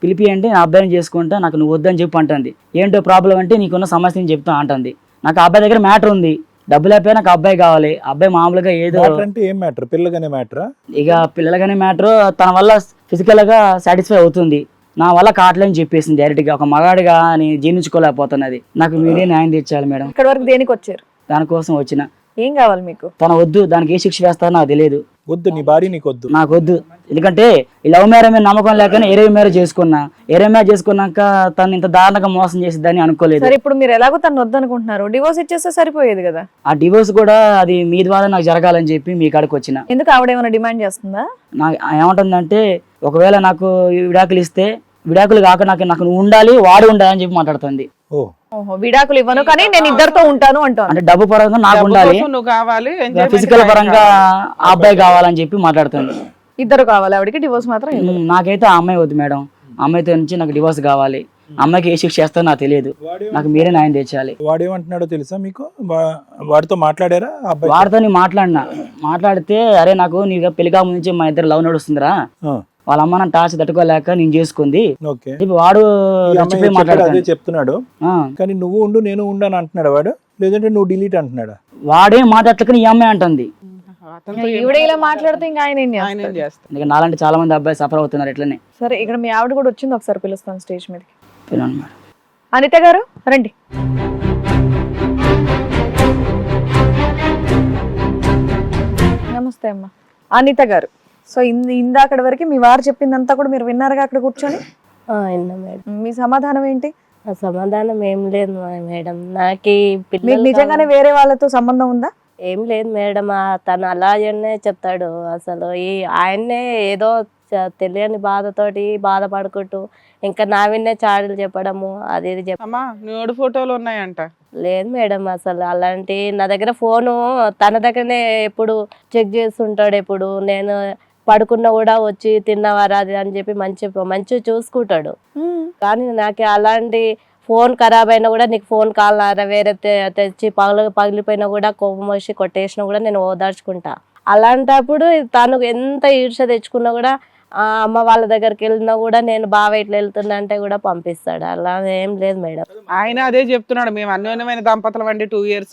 పిలిపి అంటే నా అబ్బాయిని చేసుకుంటా, నాకు నువ్వు వద్దని చెప్పి అంటుంది. ఏంటో ప్రాబ్లం అంటే, నీకున్న సమస్యని చెప్తా అంటుంది. నాకు అబ్బాయి దగ్గర మ్యాటర్ ఉంది, డబ్బులు అయిపోయి నాకు అబ్బాయి కావాలి. అబ్బాయి మామూలుగా ఏదో అంటే ఏం మ్యాటర్? పిల్లగానే మ్యాటరా? ఇక పిల్లలగానే మ్యాటర్. తన వల్ల ఫిజికల్ గా సాటిస్ఫై అవుతుంది, నా వల్ల కావట్లేని చెప్పేసింది డైరెక్ట్ గా. ఒక మగాడిగా నేను జీర్ణించుకోలేకపోతున్నది. నాకు మీరే న్యాయం తెచ్చాలి మేడం. ఇక్కడ వరకు దేనికి వచ్చారు? దానికోసం వచ్చిన. ఏం కావాలి మీకు? తన వద్దు, దానికి ఏ శిక్ష వేస్తారో నాకు తెలియదు. వద్దు, నీ భార్య నీకు వద్దు, నాకు వద్దు. ఎందుకంటే ఈ లవ్ మ్యారేజ్ మీద నమ్మకం లేకనే ఎరేవ్ మ్యారేజ్ చేసుకున్నాక తను ఇంత దారుణంగా మోసం చేసిద్దని అనుకోలేదు. సరే, ఇప్పుడు మీరు ఎలాగో తను వద్దనుకుంటున్నారు, డివోర్స్ ఇచ్చేస్తే సరిపోయేది కదా. ఆ డివోర్స్ కూడా అది మీ ద్వారా నాకు జరగాలని చెప్పి మీ కాడికి వచ్చిన. ఎందుకు? ఆవిడ ఏమైనా డిమాండ్ చేస్తుందా? నాకు ఏమంటుందంటే, ఒకవేళ నాకు ఈ విడాకులు ఇస్తే విడాకులు కాక నాకు నాకు నువ్వు ఉండాలి, వాడు ఉండాలి అని చెప్పి మాట్లాడుతుంది. ఓ ఓహో, విడాకులు ఇవ్వను కానీ నేను ఇద్దరితో ఉంటాను అంటాను. అంటే డబ్బు పరంగా నాకు డబ్బు ఉండాలి, కోసం నువ్వు కావాలి, enjoyment ఫిజికల్ time పరంగా కావాలి. ఆ అబ్బాయి కావాలని చెప్పి మాట్లాడుతుంది. ఇద్దరు కావాలి ఆవిడకి, డివోర్స్ మాత్రం ఇవ్వదు. నాకైతే ఆ అమ్మాయి వద్దు మేడం, ఆ అమ్మాయితో నుంచి నాకు డివోర్స్ కావాలి. అమ్మాయికి ఏ శిక్ష చేస్తారో నాకు తెలియదు, నాకు మీరే న్యాయం తెచ్చాలి. వాడేమంటున్నాడో తెలుసా మీకు? వాడితో మాట్లాడారా ఆ అబ్బాయి? వాడితో నేను మాట్లాడితే అరే నాకు నీకు పెళ్లి కాక నుంచి మా ఇద్దరు లవ్ నడుస్తుందిరా, వాళ్ళ అమ్మ నన్ను టార్చ్ తట్టుకోలేక నేను చేసుకుంది. ఓకే, చెప్పి వాడు ఈ అమ్మాయి రెచ్చిపోయి చెప్పాడు, అదే మాట్లాడుతున్నాడు. చెప్తున్నాడు. కానీ నువ్వు ఉండు నేను ఉండు అని అంటున్నాడు వాడు, లేదంటే నువ్వు డిలీట్ అంటున్నాడా? వాడేం మాట్లాడలేక ఈ అమ్మాయి అంటుంది. అతనితో ఏం ఈవిడ ఇలా మాట్లాడితే ఇంకా ఆయన ఏం ఆయన ఏం చేస్తారు? చేస్తాడు? ఇంకా నాలాంటి చాలా మంది అబ్బాయి సఫర్ అవుతున్నారు ఇట్లనే. సరే, ఇక్కడ మీ ఆవిడ కూడా వచ్చింది, ఒకసారి పిలుస్తాను స్టేజ్ మీదకి. పిలవండి మేడం. అనిత గారు రండి. నమస్తే అమ్మా. అనిత గారు, సో ఇందాకటి వరకు మీ వారు చెప్పిందంతా కూడా మీరు విన్నారుగా అక్కడ కూర్చొని? విన్నా మేడం. మీ సమాధానం ఏంటి? ఆ సమాధానం ఏం లేదు మేడం. నాకు మీకు పిల్లలు నిజంగానే వేరే వాళ్ళతో సంబంధం ఉందా? ఏం లేదు మేడం. తను అలాగనే చెప్తాడు. అసలు ఆయన్నే ఏదో తెలియని బాధతోటి బాధపడుకుంటూ ఇంకా నా విన్నే చాడీలు చెప్పడము అది ఇది అమ్మా న్యూడ్ ఫోటోలు ఉన్నాయంట. లేదు మేడం. అసలు అలాంటి నా దగ్గర ఫోను తన దగ్గరనే ఎప్పుడు చెక్ చేస్తుంటాడు. ఎప్పుడు నేను పడుకున్నా కూడా వచ్చి తిన్నవారా అది అని చెప్పి మంచిగా చూసుకుంటాడు. కానీ నాకు అలాంటి ఫోన్ ఖరాబ్ అయినా కూడా నీకు ఫోన్ కావాలా వేరే తెచ్చి పగిలిపోయినా కూడా కోపం వచ్చి కొట్టేసినా కూడా నేను ఓదార్చుకుంటా. అలాంటప్పుడు తను ఎంత ఈర్ష తెచ్చుకున్నా కూడా అమ్మ వాళ్ళ దగ్గరికి వెళ్ళినా కూడా నేను బావ ఇట్లా వెళ్తున్నా అంటే కూడా పంపిస్తాడు. అలా ఏం లేదు మేడం. ఆయన అదే చెప్తున్నాడు, మేము అన్యోన్యమైన దంపతులు అండి 2 years,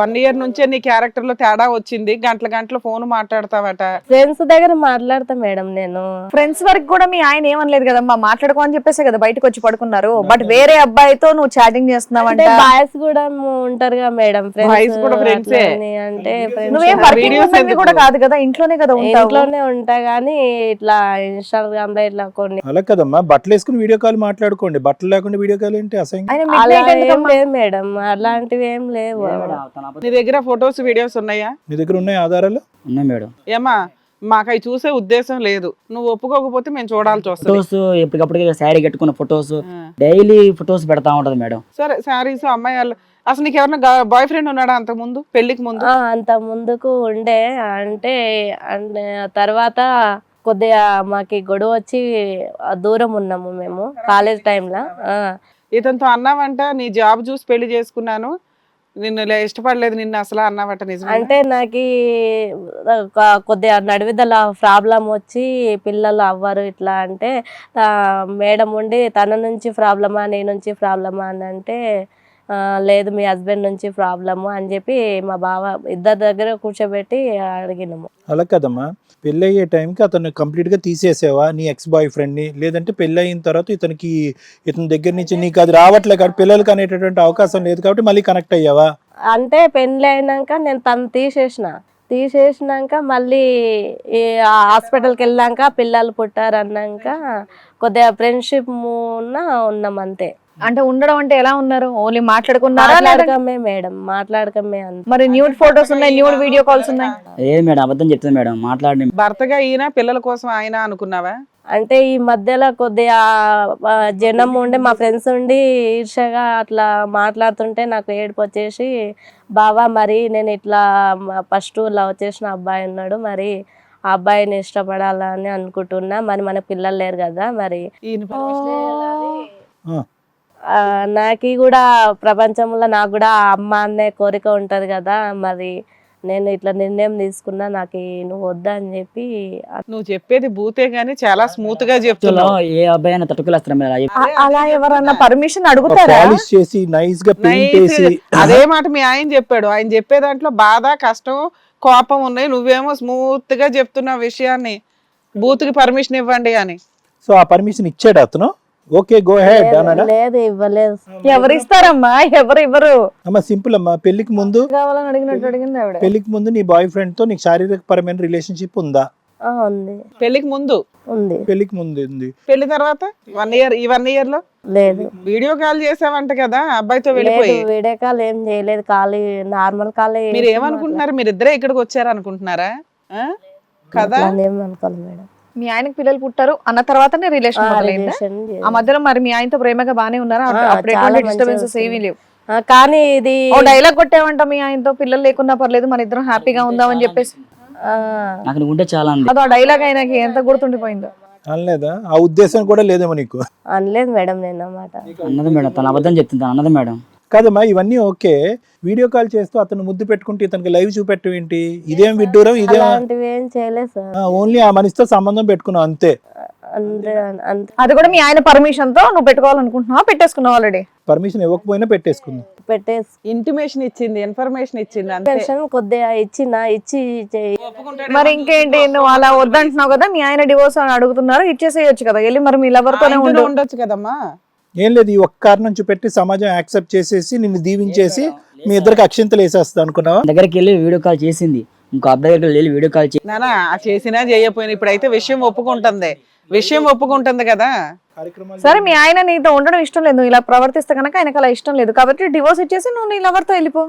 1 year నుంచే నీ క్యారెక్టర్ లో తేడా వచ్చింది, గంటల ఫోన్ మాట్లాడతావట. ఫ్రెండ్స్ దగ్గర మాట్లాడతా మేడం నేను. ఫ్రెండ్స్ వరకు కూడా మీ ఆయన ఏమనలేదు కదమ్మా, మాట్లాడుకో అని చెప్పేసి కదా బయటకు వచ్చి పడుకున్నారు. బట్ వేరే అబ్బాయితో నువ్వు చాటింగ్ చేస్తున్నావంటే బాయ్స్ కూడా ఉంటారుగా మేడం. Boys కూడా friends ఏ. అంటే నువ్వేం వర్కింగ్ ఉమెన్ కూడా కాదు కదా, ఇంట్లోనే కదా ఉంటావు. ఇంట్లోనే ఉంటా గానీ ఇట్లా ఇన్స్టాగ్రామ్ లో ఇట్లా కొన్ని అలా కదమ్మా, బట్టలు వేసుకుని వీడియో కాల్ మాట్లాడుకోండి, బట్టలు లేకుండా వీడియో కాల్ ఏంటి అసహ్యం? ఆయన అలా midnight ఏం ఎందుకమ్మా? లేదు మేడం. అలాంటివి ఏం లేవు. నీ దగ్గర ఫొటోస్ వీడియోస్ ఉన్నాయా? నీ దగ్గర ఉన్నాయి ఆధారాలు? ఉన్నాయి మేడం. ఏమా మాకు అవి చూసే ఉద్దేశం లేదు, నువ్వు ఒప్పుకోకపోతే మేము చూడాల్సి వస్తుంది. ఫొటోస్ ఎప్పటికప్పుడు శారీ కట్టుకున్న ఫొటోస్ డైలీ ఫొటోస్ పెడతా ఉంటది మేడం. సరే శారీస్ అమ్మాయి వాళ్ళు. అసలు నీకు ఎవరైనా బాయ్ ఫ్రెండ్ ఉన్నాడా అంత ముందు, పెళ్లికి ముందు? అంత ముందుకు ఉండే. అంటే తర్వాత కొద్దిగా మాకి గొడవ వచ్చి దూరం ఉన్నాము మేము కాలేజ్ టైంలో. ఇతనితో అన్నావంట నీ జాబ్ చూసి పెళ్లి చేసుకున్నాను, నిన్ను ఇష్టపడలేదు నిన్ను అసలు అన్నావట, నిజం? అంటే నాకు కొద్దిగా నడివిదల ప్రాబ్లం వచ్చి పిల్లలు అవ్వరు ఇట్లా అంటే మేడం ఉండి తన నుంచి ప్రాబ్లమా నీ నుంచి ప్రాబ్లమా అని అంటే లేదు మీ హస్బెండ్ నుంచి ప్రాబ్లము అని చెప్పి మా బావ ఇద్దరి దగ్గర కూర్చోబెట్టి అడిగినాము. అలా కదమ్మా, పెళ్ళి అయ్యే టైంకి అతను కంప్లీట్ గా తీసేసావా నీ ఎక్స్ బాయ్ ఫ్రెండ్ ని? లేదంటే పెళ్ళి అయిన తర్వాత ఇతని దగ్గర నుంచి నీకు అది రావట్లే కాబట్టి పిల్లలకి అనేటటువంటి అవకాశం లేదు కాబట్టి మళ్ళీ కనెక్ట్ అయ్యావా? అంటే పెళ్ళి అయినాక నేను తను తీసేసినాక మళ్ళీ హాస్పిటల్కి వెళ్ళాక పిల్లలు పుట్టారన్నాక కొద్దిగా ఫ్రెండ్షిప్ ఉన్నాం అంతే. అంటే ఉండడం అంటే ఎలా ఉన్నారు? ఓన్లీ మాట్లాడుకున్నారా? మాట్లాడకమే మేడం, మాట్లాడకమే అంతే. మరి న్యూడ్ ఫోటోస్ ఉన్నాయి, న్యూడ్ వీడియో కాల్స్ ఉన్నాయి. ఏ మేడం అబద్ధం చెప్తుంది మేడం, మాట్లాడి భర్తగా ఈయన పిల్లల కోసం ఆయన అనుకున్నావా? అంటే ఈ మధ్యలో కొద్దిగా జనం ఉండి మా ఫ్రెండ్స్ ఉండి ఈర్షగా అట్లా మాట్లాడుతుంటే నాకు ఏడుపు వచ్చేసి బావా మరి నేను ఇట్లా ఫస్ట్ లవ్ చేసిన అబ్బాయి ఉన్నాడు, మరి ఆ అబ్బాయిని ఇష్టపడాలని అనుకుంటున్నా, మరి మన పిల్లలు లేరు కదా, మరి నాకు కూడా ప్రపంచంలో నాకు కూడా అమ్మ అనే కోరిక ఉంటది కదా, మరి నేను ఇట్లా నిర్ణయం తీసుకున్నా, నాకు నువ్వు వద్దా అని చెప్పి. నువ్వు చెప్పేది భూతే గానీ చాలా స్మూత్ గా చెప్తున్నావు. ఏ అబ్బాయి అయినా తట్టుకోలేస్తారు మేడం. అలా ఎవరన్నా పర్మిషన్ అడుగుతారా? పాలిష్ చేసి నైస్ గా పెయింట్ వేసి అదే మాట మీ ఆయన చెప్పాడు. ఆయన చెప్పే దాంట్లో బాధ కష్టం కోపం ఉన్నాయి, నువ్వేమో స్మూత్ గా చెప్తున్న విషయాన్ని బూత్కి పర్మిషన్ ఇవ్వండి అని. సో ఆ పర్మిషన్ ఇచ్చాడు అతను? ఓకే గో హెడ్ అన్నాడా? లేదు, ఇవ్వలేదు. ఎవరు ఇస్తారమ్మా, ఎవరు ఇవ్వరు. అమ్మా సింపుల్ అమ్మా, పెళ్లికి ముందు కావాలని అడిగినట్టు అడిగింది ఆవిడ. పెళ్లికి ముందు నీ బాయ్ ఫ్రెండ్ తో నీకు శారీరక పరమైన రిలేషన్షిప్ ఉందా? ఉంది. పెళ్లికి ముందు ఉంది. పెళ్లికి ముందు ఉంది. పెళ్లి తర్వాత 1 year, ఈ 1 year లో లేదు. వీడియో కాల్ చేసావంట కదా అబ్బాయితో వెళ్ళిపోయి? వీడియో కాల్ ఏం చేయలేదు, ఖాళీ నార్మల్ కాల్. మీరు ఏమనుకుంటున్నారు? మీరిద్దరే ఇక్కడికి వచ్చారు అనుకుంటున్నారా? కదా ఏం అనుకోలేదు మేడం. మీ ఆయనకి పిల్లలు పుట్టారు అన్న తర్వాతనే రిలేషన్ మొదలైందా? relation ఆ మధ్యలో మరి మీ ఆయనతో ప్రేమగా బానే ఉన్నారా? అప్పుడు చాలా ఎటువంటి మంచిగా డిస్టర్బెన్సెస్ వస్తుంది. ఏమీ లేవు. కానీ ఇది ఓ డైలాగ్ కొట్టేవంట మీ ఆయనతో, పిల్లలు లేకున్నా పర్లేదు మన ఇద్దరం హ్యాపీగా ఉందామని చెప్పేసి. ఆ, నాకు నువ్వు ఉంటే చాలా అంది. అదో ఆ డైలాగ్ ఆయనకి ఎంత గుర్తుండిపోయిందో. అనలేదా? ఆ ఉద్దేశం కూడా లేదేమో నీకు? అనలేదు మేడం నేను అన్నమాట. అన్నది మేడం, తన అబద్ధం చెప్తుంది, తను అన్నది మేడం. కాదమ్మా, ఇవన్నీ ఓకే. వీడియో కాల్ చేస్తూ అతను ముద్దు పెట్టుకుంటే ఇతనికి లైవ్ చూపెట్టడం ఏంటి? ఇదేం విడ్డూరం, ఇదేం అలాంటివి ఏం చేయలేదు సార్. ఓన్లీ ఆ మనిషితో సంబంధం పెట్టుకున్నావు అంతే. అంతే అంతే అది కూడా మీ ఆయన పర్మిషన్ తో నువ్వు పెట్టుకోవాలనుకుంటున్నావా, పెట్టేసుకున్నావు ఆల్రెడీ? పర్మిషన్ ఇవ్వకపోయినా పెట్టేసుకుందాం. పెట్టేసి ఇంటిమేషన్ ఇచ్చింది, ఇన్ఫర్మేషన్ ఇచ్చింది అంతే. పెన్షన్ కొద్దిగా ఇచ్చి మరి ఇంకేంటి, నువ్వు అలా వద్దంటున్నావు కదా, మీ ఆయన డివోర్స్ అని అడుగుతున్నారు, ఇచ్చేసేయచ్చు కదా వెళ్ళి, మరి మీ లవర్ తోనే ఆయనతోనే ఉండు. ఉండొచ్చు కదమ్మా. ఏం లేదు, ఈ ఒక్క కారణం చూపెట్టి సమాజం యాక్సెప్ట్ చేసేసి నిన్ను దీవించేసి మీ ఇద్దరికి అక్షింతలు వేసేస్తా అనుకున్నావా? దగ్గరికి వెళ్ళి వీడియో కాల్ చేసింది, ఇంకో అబ్బాయి దగ్గరికి వెళ్ళి వీడియో కాల్ చేసి నానా చేసినా చేయకపోయినా ఇప్పుడైతే విషయం ఒప్పుకుంటుంది కదా. సరే మీ ఆయన నీతో ఉండడం ఇష్టం లేదు, నువ్వు ఇలా ప్రవర్తిస్తే కనుక ఆయనకు అలా ఇష్టం లేదు కాబట్టి డివోర్స్ ఇచ్చేసి నువ్వు నీ లవర్ తో వెళ్ళిపో.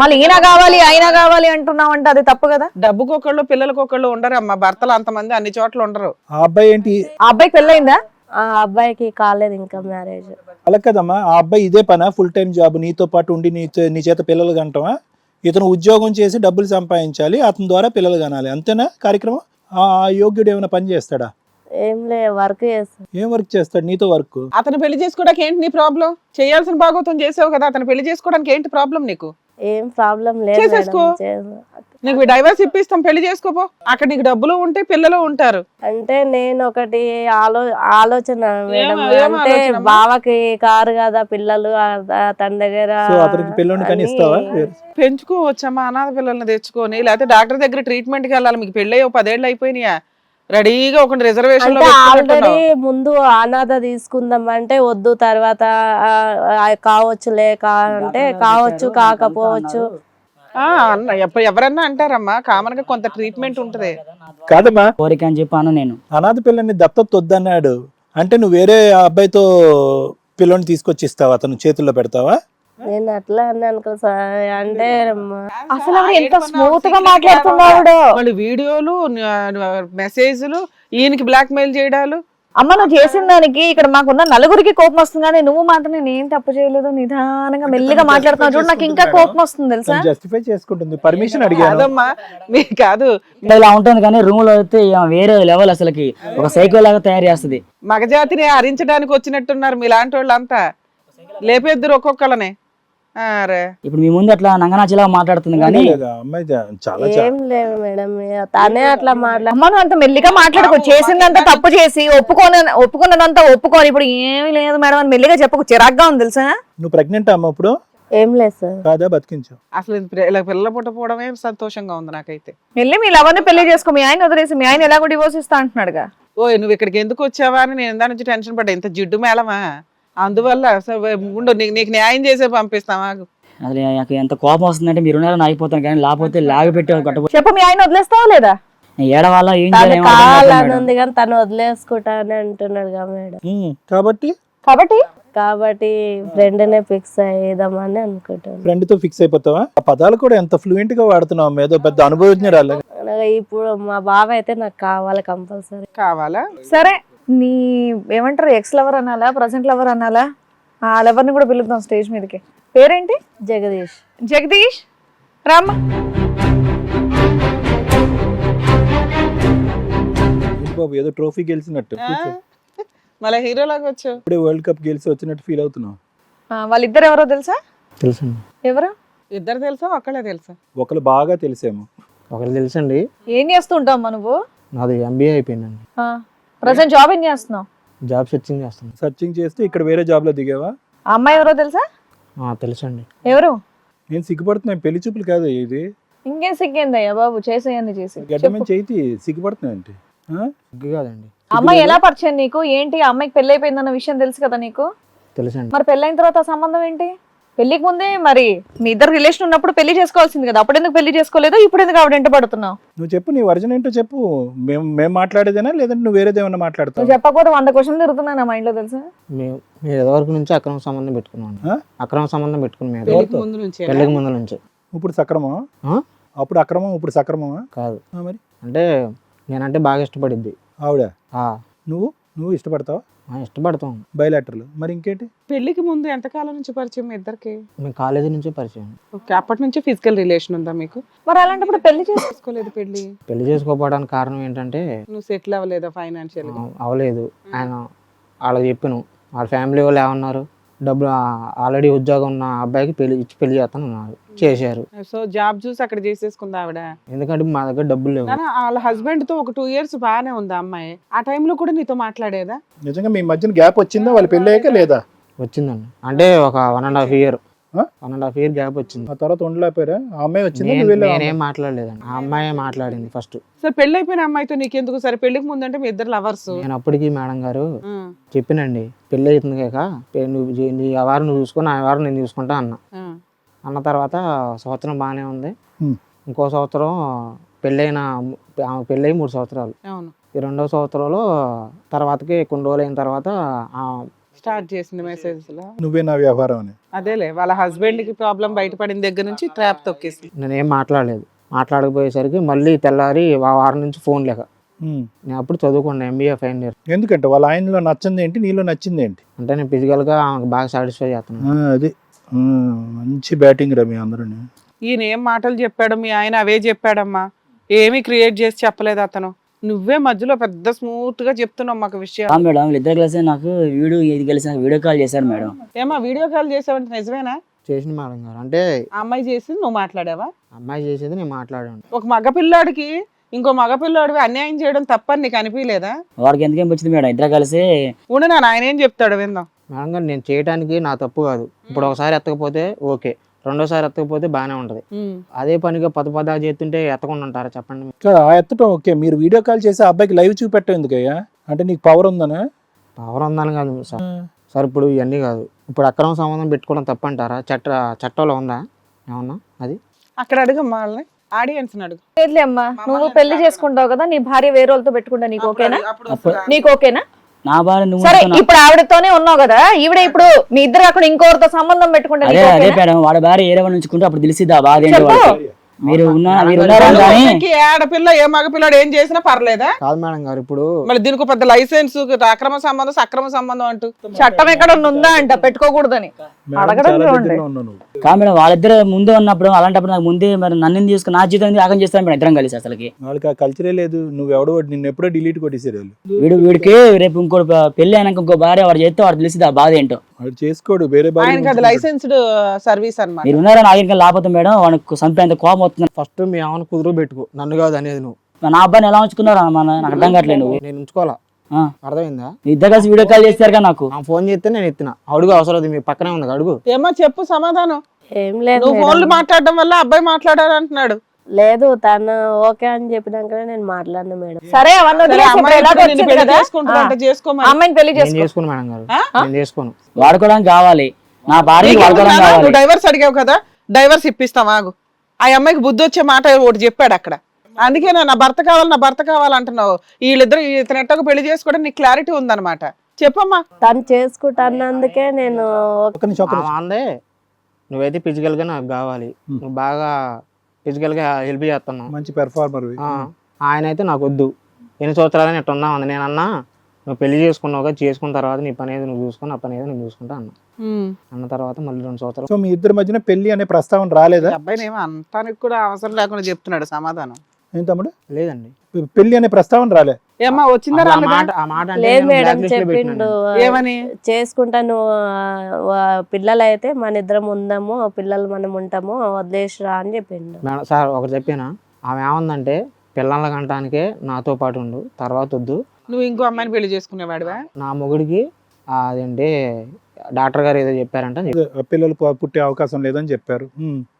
మళ్ళీ ఈయన కావాలి ఆయన కావాలి అంటున్నావు అంటే అది తప్పు కదా. డబ్బుకొకళ్ళు పిల్లలకొకళ్ళు ఉండరు అమ్మా, భర్తలు అంతమంది అన్ని చోట్ల ఉండరు. ఆ అబ్బాయి ఏంటి? ఆ అబ్బాయికి పెళ్ళయిందా? ఆ అబ్బాయికి కాలేదు ఇంకా మ్యారేజ్. అలా కదమ్మా, ఆ అబ్బాయి ఇదే పనా? ఫుల్ టైం జాబ్ నీతో పాటు ఉండి నీ చేత పిల్లలు కంటమా? ఇతను ఉద్యోగం చేసి డబ్బులు సంపాదించాలి, అతని ద్వారా పిల్లలు కనాలి, అంతేనా కార్యక్రమం? ఆ యోగ్యుడు ఏమైనా పని చేస్తాడా? ఏం లే, వర్క్ చేస్తాను. ఏం వర్క్ చేస్తాడు నీతో వర్క్? అతను పెళ్లి చేసుకోవడానికి ఏంటి నీ ప్రాబ్లం? చేయాల్సిన భాగవతం చేసావు కదా, అతను పెళ్లి చేసుకోవడానికి ఏంటి ప్రాబ్లం నీకు? ఏం ప్రాబ్లం లేదు చేసేసుకో. నీకు డైవర్స్ ఇప్పిస్తాం, పెళ్లి చేసుకోపో. అక్కడ నీకు డబ్బులు ఉంటే పిల్లలు ఉంటారు. అంటే నేను ఒకటి ఆలోచన మేడం, ఏం అంటే ఆలోచన అమ్మా? బావకి కారు కదా పిల్లలు, తన దగ్గర సో అతనికి పిల్లని కానీ ఇస్తావా? పెంచుకోవచ్చమ్మా, అనాథ పిల్లల్ని తెచ్చుకొని, లేకపోతే డాక్టర్ దగ్గర ట్రీట్మెంట్ కి వెళ్ళాలి. మీకు పెళ్ళి 10 ఏళ్ళు అయిపోయినాయా? రెడీగా ఒక రిజర్వేషన్ లో అంటే పెట్టుకున్నట్టున్నావు. ఆల్రెడీ ముందు అనాథ తీసుకుందాం అంటే వద్దు, తర్వాత కావచ్చులే అంటే కావచ్చు కాకపోవచ్చు. ఎవరన్నా అంటారమ్మా, కామన్ గా కొంత ట్రీట్మెంట్ ఉంటది. కాదమ్మా, కోరిక అని చెప్పాను నేను. అనాథ పిల్లని దత్తత వద్దన్నాడు అంటే నువ్వు వేరే అబ్బాయితో పిల్లని తీసుకొచ్చి ఇస్తావా? అతను చేతుల్లో పెడతావా? నేను అట్లా అన్నాను కదా సార్. అంటే అసలు ఆవిడ ఎంత స్మూత్ గా మాట్లాడుతున్నావు. మళ్ళీ వీడియోలు, మెసేజ్లు, ఈయనకి బ్లాక్ మెయిల్ చేయడాలు. అమ్మ నువ్వు చేసిన దానికి ఇక్కడ మాకున్న నలుగురికి కోపం వస్తుంది, కానీ నువ్వు మాత్రం నేను తప్పు చేయలేదు, నిదానంగా మెల్లిగా మాట్లాడుతున్నావు చూడు, నాకు ఇంకా కోపం వస్తుంది తెలుసా. జస్టిఫై చేసుకుంటుంది, పర్మిషన్ అడిగాను. కాదమ్మా, మీకు కాదు, ఇలా ఉంటుంది కానీ రూమ్ లో అయితే వేరే లెవెల్, అసలుకి ఒక సైకో లాగా తయారు చేస్తుంది. మగజాతిని హరించడానికి వచ్చినట్టున్నారు మీలాంటి వాళ్ళంతా. లేపేద్దరు ఒక్కొక్కళ్ళనే. ఇప్పుడు మీ ముందు అట్లా నంగనాచిలా మాట్లాడుతుంది కానీ లేదా అమ్మాయి చాలా ఏం లేదు మేడం, తనే అట్లా అమ్మ నువ్వు అంత మెల్లిగా మాట్లాడుకో, చేసిందంతా తప్పు చేసి ఒప్పుకున్నదంతా ఒప్పుకోని ఇప్పుడు ఏమీ లేదు మేడం అని మెల్లిగా చెప్పకు, చిరాగ్గా ఉంది తెలుసా. నువ్వు ప్రెగ్నెంట్ అమ్మ ఇప్పుడు? ఏం లేదు సార్. కాదా, బతికించు. అసలు ఇలా పిల్లల పుట్టపోవడమే సంతోషంగా ఉంది నాకైతే. వెళ్ళి మీ లవర్ని పెళ్లి చేసుకో, మీ ఆయన వదిలేసి, మీ ఆయన ఎలాగో డివోర్స్ ఇస్తా అంటున్నాడుగా. ఓ నువ్వు ఇక్కడికి ఎందుకు వచ్చావా అని నేను దాని నుంచి టెన్షన్ పడ్డా. ఇంత జిడ్డు మేళమా? అందువల్ల ఉండు, నీకు న్యాయం చేసే పంపిస్తావా? అసలు నాకు ఎంత కోపం వస్తుందంటే మీరు ఉన్నారని ఆగిపోతాను, కానీ లేకపోతే లాగి పెట్టి కట్టబోతే చెప్పు, మీ ఆయన వదిలేస్తావా లేదా? ఏడవాళ్ళ ఏం తను చేయాలి ఏం అర్థం కావట్లేదు కావాలని మేడం. ఉంది కానీ తను వదిలేసుకుంటా అని అంటున్నాడు కదా మేడం. కాబట్టి ఫ్రెండ్ నే ఫిక్స్ అయ్యేదామని అనుకుంటాను. ఫ్రెండ్ తో ఫిక్స్ అయిపోతావా? ఆ పదాలు కూడా ఎంత ఫ్లూయెంట్ గా వాడుతున్నావు, ఏదో పెద్ద అనుభవజ్ఞరాలు. ఇప్పుడు మా బావ అయితే నాకు కావాలి, కంపల్సరీ కావాలా? సరే, నీ ఏమంటారు, ఎక్స్ లవర్ అనాలా, ప్రజెంట్ లవర్ అనాలా? ఆ లవర్ ని కూడా పిలుద్దాం స్టేజ్ మీదకి. పేరేంటి? జగదీష్. జగదీష్ రామ్మ. బాబు ఏదో ట్రోఫీ గెలిచినట్టు మళ్ళీ హీరోలాగా వచ్చావు. ఇప్పుడే వరల్డ్ కప్ గెలిచి వచ్చినట్టు ఫీల్ అవుతున్నావు. వాళ్ళిద్దరు ఎవరో తెలుసా? తెలుసండి. ఎవరు? ఇద్దరు తెలుసా, ఒక్కళ్ళే తెలుసా? ఒకరు బాగా తెలిసేమో. ఒకరు తెలుసండి. ఏం చేస్తుంటావు నువ్వు? నాది MBA అయిపోయిందండి. ప్రజెంట్ జాబ్ ఏం చేస్తున్నావు? జాబ్ సెర్చింగ్ చేస్తాను. సర్చింగ్ చేస్తే ఇక్కడ వేరే జాబ్ లో దిగావా? ఆ అమ్మాయి ఎవరో తెలుసా? తెలుసండి. ఎవరు? నేను సిగ్గుపడుతున్నాను, పెళ్లి చూపులు కాదు ఇది. ఇంకేం సిగ్గేందయ్యా బాబు, చేసేయన్ని చేసి. గడ్డమని చేతి సిగ్గుపడుతున్నావు అంటే సిగ్గు కాదండి. అమ్మాయి ఎలా పరిచయం నీకు? ఏంటి ఆ అమ్మాయికి పెళ్లి అయిపోయిందన్న విషయం తెలుసు కదా నీకు? తెలుసండి. మరి పెళ్ళైన తర్వాత ఆ సంబంధం ఏంటి? పెళ్లికి ముందే మరి మీ ఇద్దరు రిలేషన్ ఉన్నప్పుడు పెళ్లి చేసుకోవాల్సింది కదా, అప్పుడు ఎందుకు పెళ్లి చేసుకోలేదు, ఇప్పుడు ఎందుకు ఆవిడ వెంట పడుతున్నావు? నువ్వు చెప్పు, నీ వర్జన్ ఏంటో చెప్పు. మేము మాట్లాడేదేనా లేదంటే నువ్వు వేరేదేమన్నా మాట్లాడతావు? నువ్వు చెప్పకపోతే 100 క్వశ్చన్లు తిరుగుతున్నాయి నా మైండ్ లో తెలుసా. మీరు ఎవరికి నుంచి అక్రమ సంబంధం పెట్టుకున్నాం. అక్రమ సంబంధం పెట్టుకుని మీద పెళ్లికి ముందు నుంచి పెళ్ళికి ముందు నుంచి. ఇప్పుడు సక్రమం? అప్పుడు అక్రమం, ఇప్పుడు సక్రమమా? కాదు మరి అంటే నేనంటే బాగా ఇష్టపడిద్ది. ఆవిడ ఆ, నువ్వు ఇష్టపడతావా? ఇష్టపడతాం. బయలాటర్లు మరి ఇంకేంటి? పెళ్లికి ముందు ఎంతకాలం నుంచి పరిచయం మీ ఇద్దరికి? మేము కాలేజీ నుంచే పరిచయం. ఓకే, అప్పటి నుంచి ఫిజికల్ రిలేషన్ ఉందా మీకు? మరి అలాంటప్పుడు పెళ్లి చేసుకోలేదు పెళ్లి? పెళ్లి చేసుకోకపోవడానికి కారణం ఏంటంటే నువ్వు సెటిల్ అవ్వలేదా ఫైనాన్షియల్? అవ్వలేదు. ఆయన వాళ్ళకి చెప్పాను, వాళ్ళ ఫ్యామిలీ వాళ్ళు ఏమన్నారు, డబ్బులు ఆల్రెడీ ఉద్యోగం ఉన్న అబ్బాయికి పెళ్లి చేస్తాను అన్నారు. చేశారు. సో జాబ్ చూసి అక్కడ చేసేసుకుందా ఆవిడ? ఎందుకంటే మా దగ్గర డబ్బులు లేవు. నాన్న, వాళ్ళ హస్బెండ్ తో ఒక 2 years బాగానే ఉందా అమ్మాయి? ఆ టైంలో కూడా నీతో మాట్లాడేదా? నిజంగా మీ మధ్యన గ్యాప్ వచ్చిందా వాళ్ళు పెళ్ళి అయ్యాక లేదా? వచ్చిందండి, అంటే ఒక 1.5 year. ఆ? 1.5 year గ్యాప్ వచ్చింది. ఆ తర్వాత ఉండలేకపోయారా? ఆ అమ్మాయి వచ్చిందా నువ్వు వెళ్ళావా? నేనేం మాట్లాడలేదండి, ఆ అమ్మాయి మాట్లాడింది ఫస్ట్. సరే పెళ్లి అయిపోయిన అమ్మాయితో నీకెందుకు? సరే పెళ్లికి ముందు అంటే మీ ఇద్దరు లవర్స్. నేను అప్పటికి మేడం గారు చెప్పినండి, పెళ్ళి అవుతుంది కాక నీ వారు నువ్వు చూసుకుని ఆ వారు నేను చూసుకుంటా అన్న తర్వాత సంవత్సరం బాగానే ఉంది. ఇంకో సంవత్సరం పెళ్ళైన పెళ్ళయి 3 సంవత్సరాలు. అవును. ఈ 2వ సంవత్సరంలో తర్వాతకి కొన్ని రోజులు అయిన తర్వాత స్టార్ట్ చేసింది మెసేజ్ లో నువ్వే నా వ్యవహారం అని. అదేలే, వాళ్ళ హస్బెండ్ కి ప్రాబ్లం బయటపడిన దగ్గర నుంచి ట్రాప్ తొక్కేసి. నేనేం మాట్లాడలేదు. మాట్లాడకపోయేసరికి మళ్ళీ తెల్లారి వారం నుంచి ఫోన్ లేక. నేను అప్పుడు చదువుకున్నా, MBA ఫైనల్ ఇయర్. ఎందుకంటే వాళ్ళ ఆయనలో నచ్చింది ఏంటి, నీలో నచ్చింది ఏంటి? అంటే నేను ఫిజికల్గా ఆమెకు బాగా సాటిస్ఫై చేస్తున్నాను. అది మంచి బ్యాటింగ్ రా మీ అందరూ. ఈయన ఏం మాటలు చెప్పాడు, మీ ఆయన అవే చెప్పాడమ్మా, ఏమీ క్రియేట్ చేసి చెప్పలేదు అతను. నువ్వే మధ్యలో పెద్ద స్మూత్ గా చెప్తున్నావు మాకు విషయం. మేడం ఇద్దరు కలిసి నాకు వీడియో కాల్ చేశారు మేడం. ఏమా వీడియో కాల్ చేసావంటే నిజమేనా? చేసింది మేడం గారు. అంటే ఆ అమ్మాయి చేసింది నువ్వు మాట్లాడావా? అమ్మాయి చేసేది నేను మాట్లాడాను. ఒక మగపిల్లాడికి ఇంకో మగపిల్లాడివి అన్యాయం చేయడం తప్పని నీకు అనిపించలేదా? వాడికి ఎందుకేం వచ్చింది మేడం, ఇద్దరు కలిసి ఉండు నా ఆయన ఏం చెప్తాడు విందాం. మేడం గారు నేను చేయడానికి నా తప్పు కాదు. ఇప్పుడు ఒకసారి ఎత్తకపోతే ఓకే, రెండోసారి ఎత్తకపోతే బాగానే ఉంటది. అదే పనిగా పద చేస్తుంటే ఎత్తకుండా ఉంటారా చెప్పండి? ఎత్తటం ఓకే, మీరు వీడియో కాల్ చేసి ఆ అబ్బాయికి లైవ్ చూపెట్టం ఎందుకయ్యా? అంటే నీకు పవర్ ఉందనా? పవర్ ఉందని కాదు సార్. సార్ ఇప్పుడు ఇవన్నీ కాదు, ఇప్పుడు అక్రమ సంబంధం పెట్టుకోవడం తప్పంటారా? చట్టంలో ఉందా ఏమన్నా? అది అక్కడ అడుగమ్మా, వాళ్ళని ఆడియన్స్ అడుగు. లేదులే అమ్మా, నువ్వు పెళ్లి చేసుకుంటావు కదా, నీ భార్య వేరే వాళ్ళతో పెట్టుకుంటా, నీకు ఓకేనా? నీకు ఓకేనా? నా భార్య నువ్వు సరే, ఇప్పుడు ఆవిడతోనే ఉన్నావు కదా, ఈవిడ ఇప్పుడు మీ ఇద్దరు అక్కడ ఇంకోరితో సంబంధం పెట్టుకుంటే అదే నీకు అదే ఓకేనా? మేడం, వాడి భార్య ఏరే వాళ్ళు ఉంచుకుంటే అప్పుడు తెలిసిద్దా బాధ ఏంటో చెప్పు. వాడికి. మీరు ఉన్నారా కానీ ఏ ఆడపిల్ల ఏ మగపిల్లాడు ఏం చేసినా పర్లేదా? కాదు మేడం గారు. ఇప్పుడు మళ్ళీ దీనికి పెద్ద లైసెన్స్, అక్రమ సంబంధం సక్రమ సంబంధం అంటూ చట్టం ఎక్కడ ఉందా అంట పెట్టుకోకూడదని అడగడం చూడండి. కాదు మేడం, వాళ్ళిద్దరు ముందే ఉన్నప్పుడు అలాంటప్పుడు నాకు ముందే మరి నన్ను తీసుకుని నా జీవితం ఆగం చేస్తాను మేడం ఇద్దరం కలిసి. అసలుకి వాళ్ళకి ఆ కల్చరే లేదు. నువ్వెవడో నిన్ను ఎప్పుడో డిలీట్ కొట్టేసారు వాళ్ళు. వీడికి రేపు ఇంకోటి పెళ్లి అయినాక ఇంకో భార్య వాడు చేస్తే వాడు తెలిసిద్దా బాధ ఏంటో. వాడు చేసుకోడు, వేరే ఆయనకి అది భార్య. లైసెన్స్డ్ సర్వీస్ అన్నమాట. మీరు ఉన్నారా నా ఇంకా లేకపోతే మేడం వాడికి చంపేంత కోపం వస్తుంది. ఫస్ట్ మీ ఆమెను కుదురు పెట్టుకో, నన్ను కాదు అనేది నువ్వు. నా అబ్బాయిని ఎలా ఉంచుకున్నారా నాకు అర్థం కావట్లేదు. నువ్వు నేను ఉంచుకోవాలా? అర్థమైందా? ఇద్దరు కలిసి వీడియో కాల్ చేస్తారు కదా నాకు. ఫోన్ చేస్తే నేను ఎత్తిన. అడుగు, అవసరం లేదు, మీ పక్కనే ఉంది అడుగు. ఏమో చెప్పు సమాధానం. ఏం లేదు నువ్వు మేడం. ఫోన్లు మాట్లాడడం వల్ల అబ్బాయి మాట్లాడారు అంటున్నాడు. లేదు, తను ఓకే అని చెప్పినాకనే నేను మాట్లాడినా మేడం. సరే అవన్నీ సరే, వదిలేసి, అమ్మాయి ఇప్పుడు ఎలాగో ఇప్పుడు నిన్ను వచ్చింది పెళ్లి కదా, చేసుకుంటుందంటే చేసుకోమని. అమ్మాయిని పెళ్లి నేను చేసుకో. చేసుకోను మేడం గారు, నేను చేసుకోను. వాడుకోవడానికి కావాలి, నా భార్య వాడుకోవడానికి కావాలి. నువ్వు డైవర్స్ అడిగావు కదా, డైవర్స్ ఇప్పిస్తాం ఆగు. ఆ అమ్మాయికి బుద్ధి వచ్చే మాట ఒకటి చెప్పాడు అక్కడ. అందుకే నా భర్త కావాలి, నా భర్త కావాలంటున్నావు. వీళ్ళిద్దరు ఇతను ఎట్టకు పెళ్లి చేసుకోవడం నీకు క్లారిటీ ఉందన్నమాట. చెప్పమ్మా. తను చేసుకుంటానందుకే నేను ఒక్క నిమిషం, ఒక్క నిమిషం. అందే నువ్వైతే ఫిజికల్ గా నాకు కావాలి, నువ్వు బాగా ఫిజికల్ గా హెల్ప్ చేస్తున్నావు, మంచి పెర్ఫార్మర్. ఆయన అయితే నాకు వద్దు. ఎన్ని సంవత్సరాలని ఎట్లా ఉన్నావు అంది. నేను అన్నా నువ్వు పెళ్లి చేసుకున్నావు కదా, చేసుకున్న తర్వాత నీ పని ఏదో నువ్వు చూసుకుని, ఆ పని ఏదో నేను చూసుకుంటా అన్న తర్వాత మళ్ళీ 2 సంవత్సరాలు. సో మీ ఇద్దరి మధ్యన పెళ్లి అనే ప్రస్తావన రాలేదా? అబ్బాయిని ఏమో అంతానికి కూడా అవసరం లేకుండా చెప్తున్నాడు సమాధానం. ఏం తమ్ముడు, లేదండి, పెళ్లి అనే ప్రస్తావన రాలే? ఏమ్మా వచ్చిందా ఆ రాలేదా? మాట అంటే లేదు నేను మేడం, blacklist లో చెప్పిండు పెట్టినాను. ఏమని? చేసుకుంటాను, పిల్లలు అయితే మన ఇద్దరం ఉందాము, పిల్లలు మనం ఉంటాము, వదిలేసిరా అని చెప్పిండు. మేడం సార్ ఒకటి చెప్పానా, ఆమె ఏమందంటే పిల్లల కంటానికే నాతో పాటు ఉండు, తర్వాత వద్దు. నువ్వు ఇంకో అమ్మాయిని పెళ్లి చేసుకునేవాడివా? నా మొగుడికి అదేంటి డాక్టర్ గారు ఏదో చెప్పారంట, పిల్లలు పుట్టే అవకాశం లేదని చెప్పారు.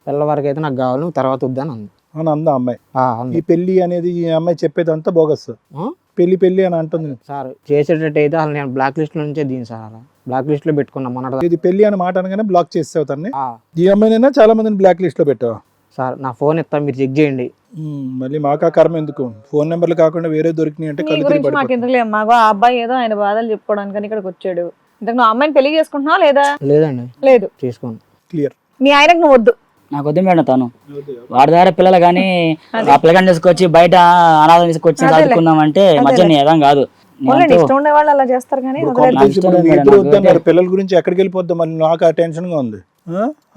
పిల్లల వరకు అయితే నాకు కావాలి, నువ్వు తర్వాత వద్దని అంది. అని అందా అమ్మాయి. అంది. ఈ పెళ్లి అనేది ఈ అమ్మాయి చెప్పేదంతా బోగస్. పెళ్లి పెళ్లి అని అంటుంది. సార్ చేసేటట్టు అయితే అసలు నేను బ్లాక్ లిస్ట్ నుంచే దీని సార్, అలా బ్లాక్ లిస్ట్ లో పెట్టుకున్నా మొన్నటి. ఇది పెళ్లి అని మాట అనగానే బ్లాక్ చేసావు తన్ని. ఈ అమ్మాయినైనా చాలా మందిని బ్లాక్ లిస్ట్ లో పెట్టావు. సార్ నా ఫోన్ ఇస్తాను, మీరు చెక్ చేయండి. మళ్ళీ మాకా కర్మ ఎందుకు? ఫోన్ నెంబర్లు కాకుండా వేరే దొరికినాయి అంటే నీ కళ్ళు గురించి తిరిగి మాకు ఎందుకులే అమ్మా, ఆ అబ్బాయి ఏదో ఆయన బాధలు చెప్పుకోవడానికి ఇక్కడికి వచ్చాడు. ఇంతకు నువ్వు అమ్మాయిని పెళ్లి చేసుకుంటున్నావా లేదా? లేదండి, లేదు. చేసుకోను. క్లియర్. మీ ఆయనకు నువ్వు వద్దు. నాకు వద్దు మేడం తను వాడి దగ్గర పిల్లలు కానీ ఆ పిల్లగాని తీసుకొచ్చి బయట అనాథం తీసుకొచ్చి చదువుకుందామంటే మధ్య ఏదం కాదు. పోన్లేండి, ఇష్టం ఉండే వాళ్ళు అలా చేస్తారు కానీ ఇప్పుడు మీ ఇద్దరు వద్దన్నారు, పిల్లల గురించి ఎక్కడికి వెళ్ళిపోద్దాం మళ్ళీ నాకు ఆ టెన్షన్ గా ఉంది.